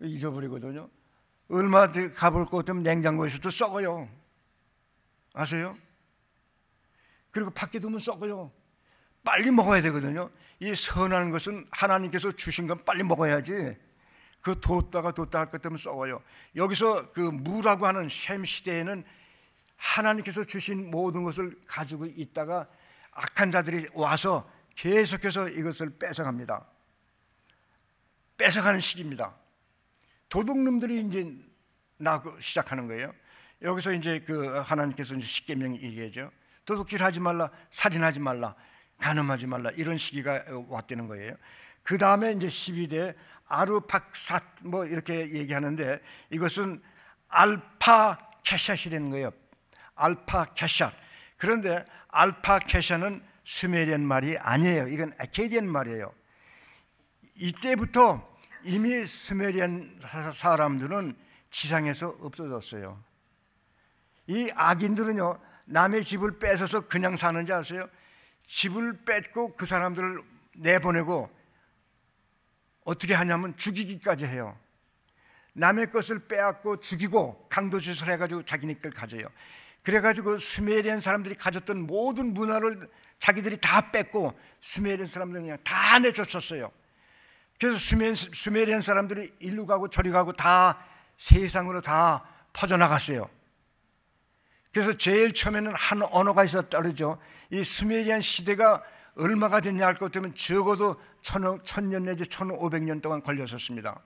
잊어버리거든요. 얼마 뒤에 가볼 것 같으면 냉장고에서도 썩어요. 아세요? 그리고 밖에 두면 썩어요. 빨리 먹어야 되거든요. 이 선한 것은 하나님께서 주신 건 빨리 먹어야지. 그 뒀다가 할 것 때문에 썩어요. 여기서 그 무라고 하는 셈 시대에는 하나님께서 주신 모든 것을 가지고 있다가 악한 자들이 와서 계속해서 이것을 뺏어갑니다. 뺏어가는 시기입니다. 도둑놈들이 이제 나고 시작하는 거예요. 여기서 이제 그 하나님께서 이제 십계명 얘기하죠. 도둑질하지 말라, 살인하지 말라, 간음하지 말라, 이런 시기가 왔다는 거예요. 그 다음에 이제 12대 아르팍삿 뭐 이렇게 얘기하는데 이것은 알파케샷이라는 거예요. 알파케샷. 그런데 알파케샷은 수메리안 말이 아니에요. 이건 아카디안 말이에요. 이때부터 이미 수메리안 사람들은 지상에서 없어졌어요. 이 악인들은요, 남의 집을 뺏어서 그냥 사는지 아세요? 집을 뺏고 그 사람들을 내보내고 어떻게 하냐면 죽이기까지 해요. 남의 것을 빼앗고 죽이고 강도짓을 해가지고 자기네 걸 가져요. 그래가지고 수메리안 사람들이 가졌던 모든 문화를 자기들이 다 뺏고 수메리안 사람들은 그냥 다 내쫓았어요. 그래서 수메리안 사람들이 일로 가고 저리 가고 다 세상으로 다 퍼져나갔어요. 그래서 제일 처음에는 한 언어가 있었다 그러죠. 이 수메리안 시대가 얼마가 됐냐 할 것 같으면 적어도 1000년 내지 1500년 동안 걸렸었습니다.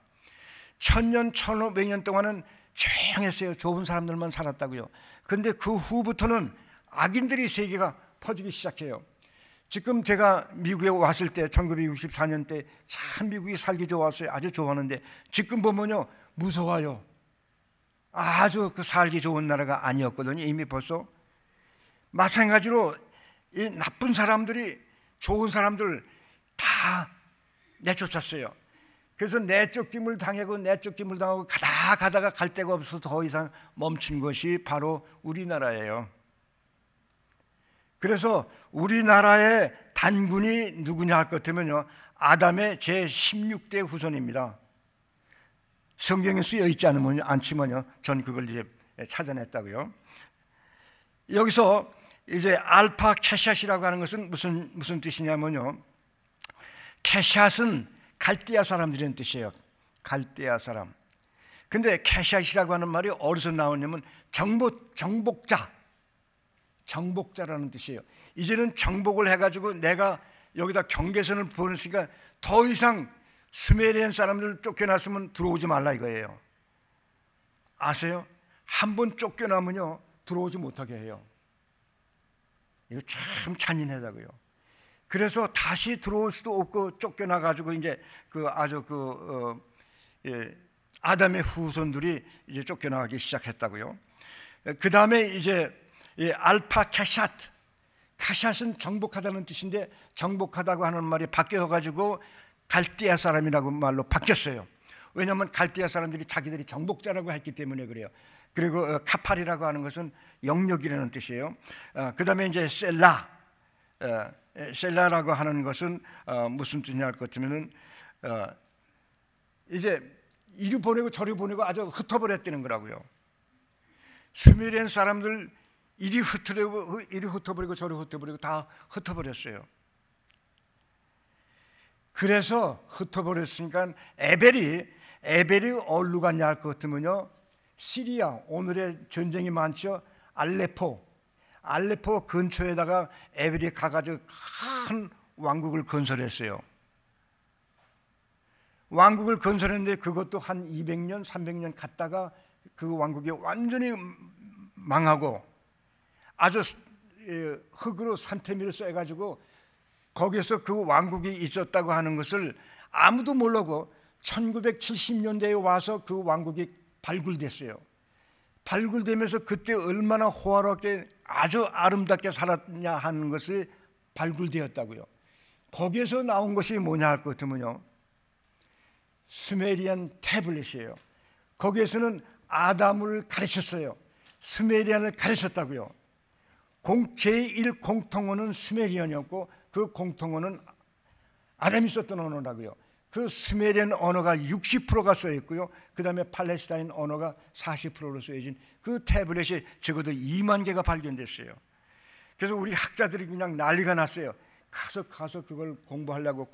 1000년, 1500년 동안은 조용했어요. 좋은 사람들만 살았다고요. 그런데 그 후부터는 악인들이 세계가 퍼지기 시작해요. 지금 제가 미국에 왔을 때 1964년 때 참 미국이 살기 좋았어요. 아주 좋았는데 지금 보면요 무서워요. 아주 그 살기 좋은 나라가 아니었거든요. 이미 벌써. 마찬가지로 이 나쁜 사람들이 좋은 사람들 다 내쫓았어요. 그래서 내쫓김을 당하고 가다가 갈 데가 없어서 더 이상 멈춘 것이 바로 우리나라예요. 그래서 우리나라의 단군이 누구냐 할 것 같으면요 아담의 제16대 후손입니다. 성경에 쓰여 있지 않지만요 전 그걸 이제 찾아냈다고요. 여기서 이제 알파 케샷이라고 하는 것은 무슨 뜻이냐면요, 케샷은 갈대아 사람들이라는 뜻이에요. 갈대아 사람. 근데 케샷이라고 하는 말이 어디서 나오냐면 정복자라는 뜻이에요. 이제는 정복을 해가지고 내가 여기다 경계선을 보냈으니까 더 이상 수메리안 사람들 쫓겨났으면 들어오지 말라 이거예요. 아세요? 한번 쫓겨나면요 들어오지 못하게 해요. 이거 참 잔인하다고요. 그래서 다시 들어올 수도 없고 쫓겨나가지고 이제 아담의 후손들이 이제 쫓겨나가기 시작했다고요. 그 다음에 이제 알파 케샷, 카샷은 정복하다는 뜻인데 정복하다고 하는 말이 바뀌어가지고 갈대아 사람이라고 말로 바뀌었어요. 왜냐하면 갈대아 사람들이 자기들이 정복자라고 했기 때문에 그래요. 그리고 카팔이라고 하는 것은 영역이라는 뜻이에요. 그 다음에 이제 셀라라고 하는 것은 무슨 뜻이냐 할 것 같으면은 이제 이리 보내고 저리 보내고 아주 흩어버렸다는 거라고요. 수메리안 사람들 이리 흩어버리고 저리 흩어버리고 다 흩어버렸어요. 그래서 흩어버렸으니까 에벨이 어디로 갔냐 할 것 같으면요 시리아, 오늘의 전쟁이 많죠. 알레포 근처에다가 에벨이 가가지고 큰 왕국을 건설했어요. 왕국을 건설했는데 그것도 한 200년, 300년 갔다가 그 왕국이 완전히 망하고 아주 흙으로 산태미를 쏘가지고 거기에서 그 왕국이 있었다고 하는 것을 아무도 모르고 1970년대에 와서 그 왕국이 발굴됐어요. 발굴되면서 그때 얼마나 호화롭게 아주 아름답게 살았냐 하는 것이 발굴되었다고요. 거기에서 나온 것이 뭐냐 할 것 같으면요, 수메리안 태블릿이에요. 거기에서는 아담을 가르쳤어요. 수메리안을 가르쳤다고요. 제1 공통어는 수메리안이었고 그 공통어는 아담이 썼던 언어라고요. 그 수메리안 언어가 60%가 써 있고요. 그 다음에 팔레스타인 언어가 40%로 쓰여진 그 태블릿이 적어도 2만 개가 발견됐어요. 그래서 우리 학자들이 그냥 난리가 났어요. 가서 그걸 공부하려고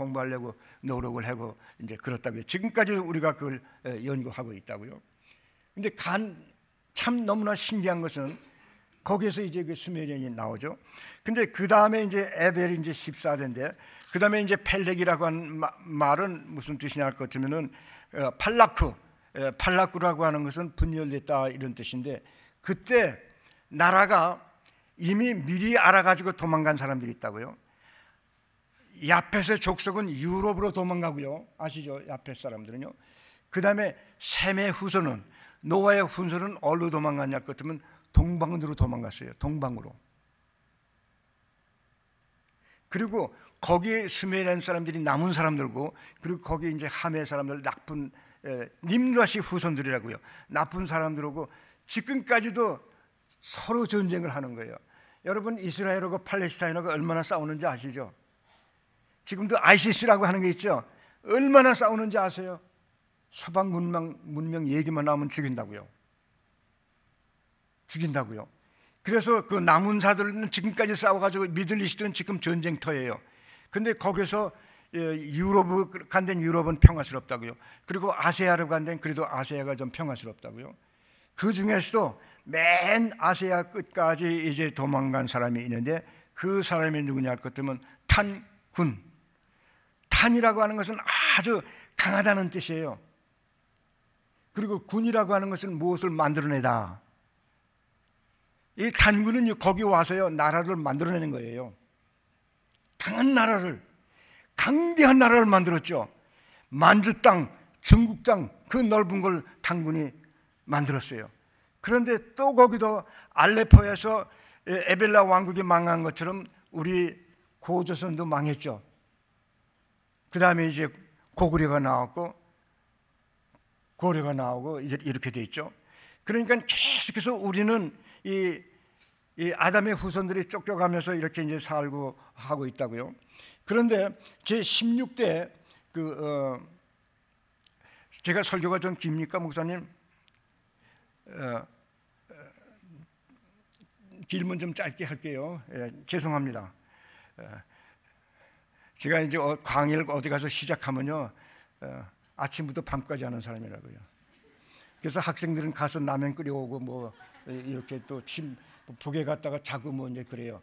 노력을 하고 이제 그렇다고요. 지금까지 우리가 그걸 연구하고 있다고요. 근데 참 너무나 신기한 것은 거기에서 이제 그 수메리안이 나오죠. 근데 그 다음에 이제 에벨이 이제 14대인데, 그 다음에 이제 펠렉이라고 하는 말은 무슨 뜻이냐 할 것 같으면은 팔라쿠라고 하는 것은 분열됐다 이런 뜻인데, 그때 나라가 이미 미리 알아가지고 도망간 사람들이 있다고요. 야펫의 족속은 유럽으로 도망가고요. 아시죠? 야펫 사람들은요. 그 다음에 셈의 후손은, 노아의 후손은 어디로 도망갔냐 것 같으면 동방으로 도망갔어요. 동방으로. 그리고 거기에 수메리안 사람들이 남은 사람들고, 그리고 거기 이제 함의 사람들, 나쁜 님라시 후손들이라고요. 나쁜 사람들하고 지금까지도 서로 전쟁을 하는 거예요. 여러분, 이스라엘하고 팔레스타인하고 얼마나 싸우는지 아시죠? 지금도 아이시스라고 하는 게 있죠. 얼마나 싸우는지 아세요? 서방 문명 얘기만 나오면 죽인다고요. 그래서 그 남은 자들은 지금까지 싸워가지고 미들리스트는 지금 전쟁터예요. 근데 거기서 유럽 간 데는 유럽은 평화스럽다고요. 그리고 아세아로 간 데는 그래도 아세아가 좀 평화스럽다고요. 그 중에서도 맨 아세아 끝까지 이제 도망간 사람이 있는데, 그 사람이 누구냐 할 것 같으면 탄군. 탄이라고 하는 것은 아주 강하다는 뜻이에요. 그리고 군이라고 하는 것은 무엇을 만들어내다. 이 탄군은 거기 와서요, 나라를 만들어내는 거예요. 강한 나라를, 강대한 나라를 만들었죠. 만주 땅, 중국 땅, 그 넓은 걸 탄군이 만들었어요. 그런데 또 거기도 알레포에서 에벨라 왕국이 망한 것처럼 우리 고조선도 망했죠. 그 다음에 이제 고구려가 나왔고, 고려가 나오고 이제 이렇게 돼 있죠. 그러니까 계속해서 우리는 이 아담의 후손들이 쫓겨가면서 이렇게 이제 살고 하고 있다고요. 그런데 제 16대 제가 설교가 좀 깁니까, 목사님? 길면 좀 짧게 할게요. 죄송합니다. 제가 이제 강의를 어디 가서 시작하면요, 아침부터 밤까지 하는 사람이라고요. 그래서 학생들은 가서 라면 끓여오고 뭐 이렇게 또 북에 갔다가 자고 뭐 이제 그래요.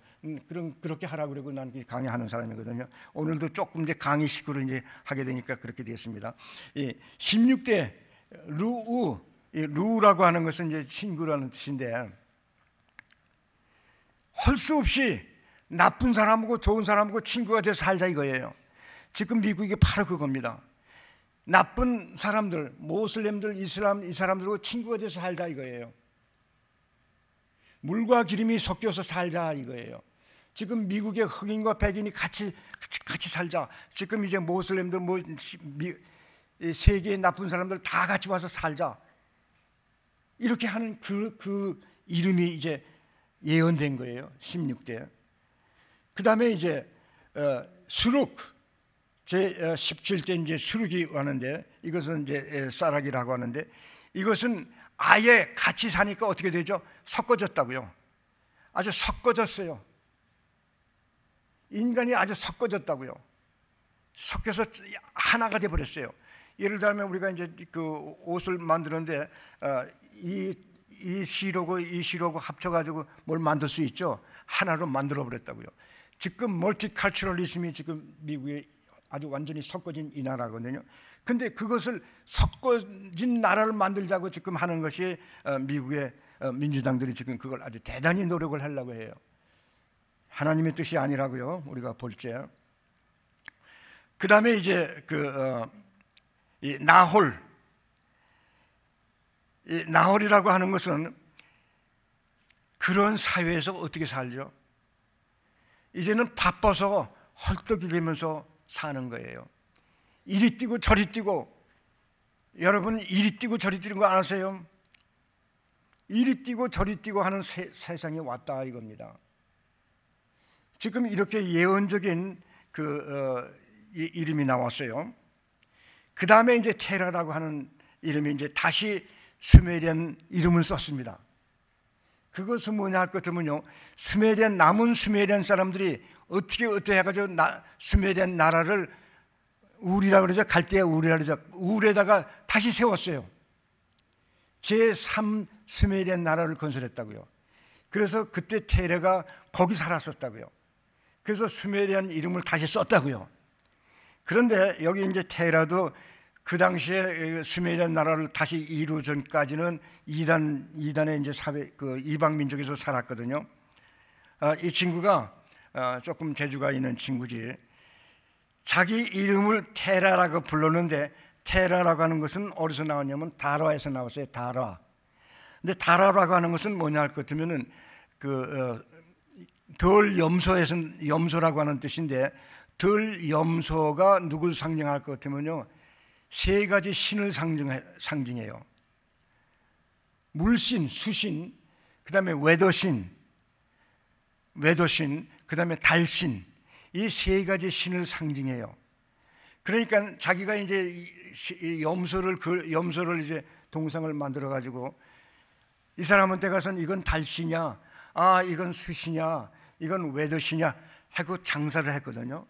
그렇게 하라고 그러고 난 강의하는 사람이거든요. 오늘도 조금 이제 강의식으로 이제 하게 되니까 그렇게 되었습니다. 16대 루라고 하는 것은 이제 친구라는 뜻인데, 할 수 없이 나쁜 사람하고 좋은 사람하고 친구가 돼서 살자 이거예요. 지금 미국이 바로 그겁니다. 나쁜 사람들, 모슬렘들, 이슬람 이 사람들하고 친구가 돼서 살자 이거예요. 물과 기름이 섞여서 살자 이거예요. 지금 미국의 흑인과 백인이 같이 살자. 지금 이제 모슬렘들, 세계의 나쁜 사람들 다 같이 와서 살자. 이렇게 하는 그 이름이 이제 예언된 거예요. 16대. 그 다음에 이제 수룩, 제 17대 이제 수룩이 왔는데, 이것은 이제 사락이라고 하는데, 이것은 아예 같이 사니까 어떻게 되죠? 섞어졌다고요. 아주 섞어졌어요. 인간이 아주 섞어졌다고요. 섞여서 하나가 돼 버렸어요. 예를 들면 우리가 이제 그 옷을 만드는데 이 실하고 이 실하고 합쳐가지고 뭘 만들 수 있죠. 하나로 만들어 버렸다고요. 지금 멀티컬처럴리즘이 지금 미국에 아주 완전히 섞어진 이 나라거든요. 근데 그것을 섞어진 나라를 만들자고 지금 하는 것이 미국의 민주당들이 지금 그걸 아주 대단히 노력을 하려고 해요. 하나님의 뜻이 아니라고요. 우리가 볼 때. 그 다음에 이제 이 나홀이라고 하는 것은 그런 사회에서 어떻게 살죠? 이제는 바빠서 헐떡이면서 사는 거예요. 이리 뛰고 저리 뛰고, 여러분 이리 뛰고 저리 뛰는 거 안 아세요? 이리 뛰고 저리 뛰고 하는 세상이 왔다 이겁니다. 지금 이렇게 예언적인 이름이 나왔어요. 그 다음에 이제 테라라고 하는 이름이 이제 다시 수메리안 이름을 썼습니다. 그것은 뭐냐 할 것 같으면요, 남은 스메리안 사람들이 어떻게 해가지고 스메리안 나라를 우리라 그러죠. 갈대아 우리라 그러죠. 우에다가 다시 세웠어요. 제3 스메리안 나라를 건설했다고요. 그래서 그때 테라가 거기 살았었다고요. 그래서 수메리안 이름을 다시 썼다고요. 그런데 여기 이제 테라도 그 당시에 수메리안 나라를 다시 이루 전까지는 이단의 이제 이방 민족에서 살았거든요. 이 친구가 조금 재주가 있는 친구지. 자기 이름을 테라라고 불렀는데, 테라라고 하는 것은 어디서 나왔냐면 다라에서 나왔어요. 다라. 근데 다라라고 하는 것은 뭐냐 할 것 같으면은 덜 염소라고 하는 뜻인데, 덜 염소가 누굴 상징할 것 같으면요, 세 가지 신을 상징해요. 물신, 수신, 그 다음에 웨더신, 그 다음에 달신, 이 세 가지 신을 상징해요. 그러니까 자기가 이제 염소를 이제 동상을 만들어 가지고 이 사람한테 가서는 이건 달신이야, 이건 수신이야, 이건 웨더신이야 하고 장사를 했거든요.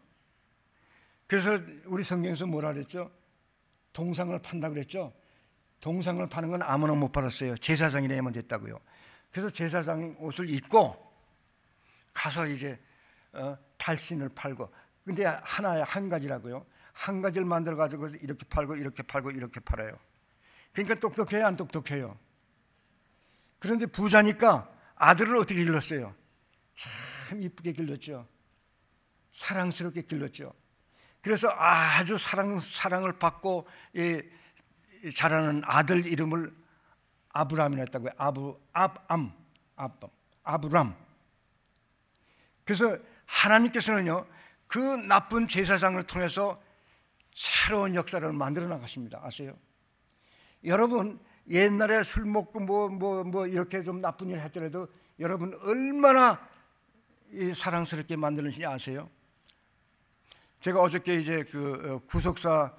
그래서 우리 성경에서 뭐라 그랬죠? 동상을 판다 그랬죠? 동상을 파는 건 아무나 못 팔았어요. 제사장이라면 됐다고요. 그래서 제사장 옷을 입고 가서 이제 달신을 팔고, 근데 한 가지라고요. 한 가지를 만들어 가지고 이렇게 팔고 이렇게 팔고 이렇게 팔아요. 그러니까 똑똑해요, 안 똑똑해요? 그런데 부자니까 아들을 어떻게 길렀어요? 참 이쁘게 길렀죠. 사랑스럽게 길렀죠. 그래서 아주 사랑을 받고 자라는 아들 이름을 아브람이라 했다고요. 아브람. 그래서 하나님께서는요, 그 나쁜 제사장을 통해서 새로운 역사를 만들어 나가십니다. 아세요? 여러분, 옛날에 술 먹고 뭐 이렇게 좀 나쁜 일 했더라도 여러분 얼마나 사랑스럽게 만드는지 아세요? 제가 어저께 이제 구속사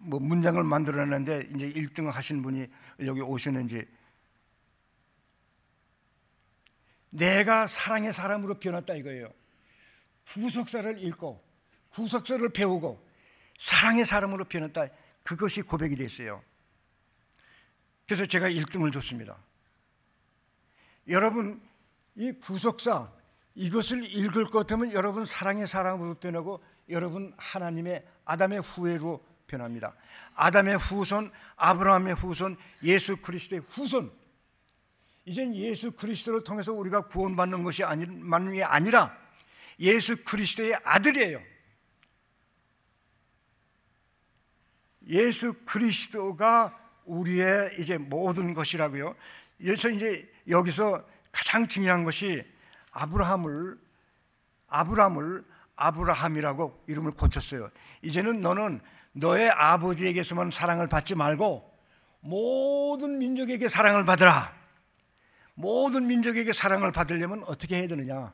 문장을 만들어냈는데, 이제 1등 하신 분이 여기 오시는지, 내가 사랑의 사람으로 변했다 이거예요. 구속사를 읽고 구속사를 배우고 사랑의 사람으로 변했다, 그것이 고백이 됐어요. 그래서 제가 1등을 줬습니다. 여러분, 이 구속사 이것을 읽을 것 같으면 여러분 사랑의 사람으로 변하고 여러분 하나님의 아담의 후예로 변합니다. 아담의 후손, 아브라함의 후손, 예수 그리스도의 후손. 이젠 예수 그리스도를 통해서 우리가 구원받는 것이 아니라 예수 그리스도의 아들이에요. 예수 그리스도가 우리의 이제 모든 것이라고요. 그래서 이제 여기서 가장 중요한 것이 아브라함이라고 이름을 고쳤어요. 이제는 너는 너의 아버지에게서만 사랑을 받지 말고 모든 민족에게 사랑을 받으라. 모든 민족에게 사랑을 받으려면 어떻게 해야 되느냐?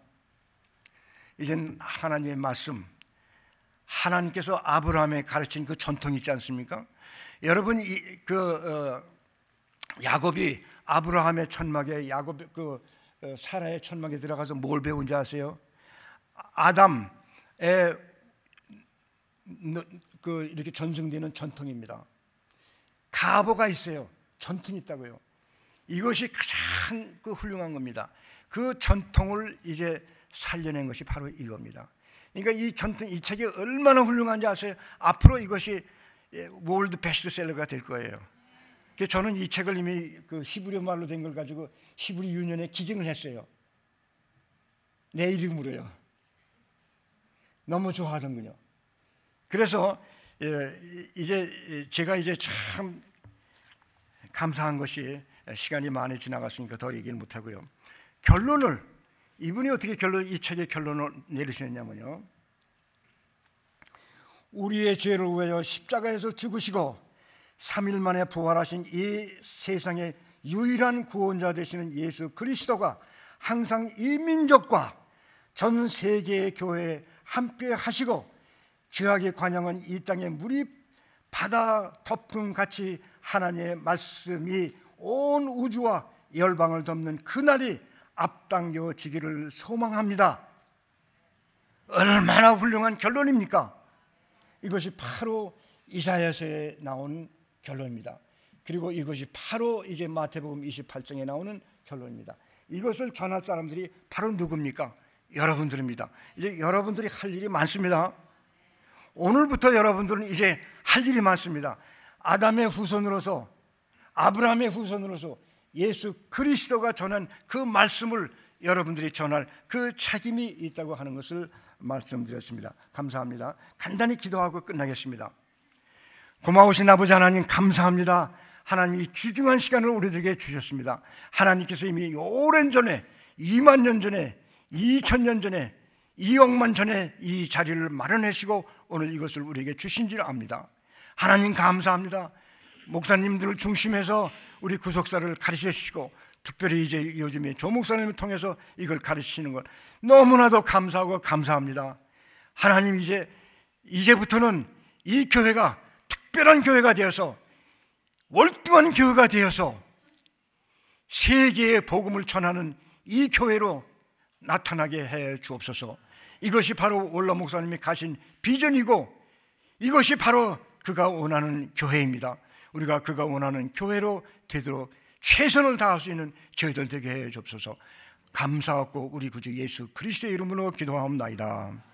이젠 하나님의 말씀, 하나님께서 아브라함에 가르친 그 전통이 있지 않습니까? 여러분, 야곱이 아브라함의 천막에, 사라의 천막에 들어가서 뭘 배운지 아세요? 아담의 이렇게 전승되는 전통입니다. 가보가 있어요. 전통이 있다고요. 이것이 가장 훌륭한 겁니다. 그 전통을 이제 살려낸 것이 바로 이겁니다. 그러니까 이 전통, 이 책이 얼마나 훌륭한지 아세요? 앞으로 이것이 월드 베스트셀러가 될 거예요. 저는 이 책을 이미 히브리 말로 된 걸 가지고 히브리 유년에 기증을 했어요. 내 이름으로요. 너무 좋아하던군요. 그래서 이제 제가 이제 참 감사한 것이, 시간이 많이 지나갔으니까 더 얘기를 못하고요, 결론을 이분이 어떻게 이 책의 결론을 내리시느냐면요, 우리의 죄를 위하여 십자가에서 죽으시고 3일 만에 부활하신 이 세상의 유일한 구원자 되시는 예수 그리스도가 항상 이 민족과 전 세계의 교회에 함께 하시고 죄악의 관영은 이 땅에 물이 바다 덮음같이 하나님의 말씀이 온 우주와 열방을 덮는 그날이 앞당겨지기를 소망합니다. 얼마나 훌륭한 결론입니까? 이것이 바로 이사야서에 나온 결론입니다. 그리고 이것이 바로 이제 마태복음 28장에 나오는 결론입니다. 이것을 전할 사람들이 바로 누굽니까? 여러분들입니다. 이제 여러분들이 할 일이 많습니다. 오늘부터 여러분들은 이제 할 일이 많습니다. 아담의 후손으로서, 아브라함의 후손으로서 예수 그리스도가 전한 그 말씀을 여러분들이 전할 그 책임이 있다고 하는 것을 말씀드렸습니다. 감사합니다. 간단히 기도하고 끝나겠습니다. 고마우신 아버지 하나님, 감사합니다. 하나님, 이 귀중한 시간을 우리들에게 주셨습니다. 하나님께서 이미 오랜 전에, 2만 년 전에, 2000년 전에, 2억만 전에 이 자리를 마련하시고 오늘 이것을 우리에게 주신 줄 압니다. 하나님 감사합니다. 목사님들을 중심해서 우리 구속사를 가르쳐 주시고, 특별히 이제 요즘에 조 목사님을 통해서 이걸 가르치시는 것 너무나도 감사하고 감사합니다. 하나님, 이제부터는 이 교회가 특별한 교회가 되어서, 월등한 교회가 되어서 세계의 복음을 전하는 이 교회로 나타나게 해 주옵소서. 이것이 바로 원로 목사님이 가신 비전이고, 이것이 바로 그가 원하는 교회입니다. 우리가 그가 원하는 교회로 되도록 최선을 다할 수 있는 저희들 되게 해 주옵소서. 감사하고 우리 구주 예수 그리스도의 이름으로 기도하옵나이다.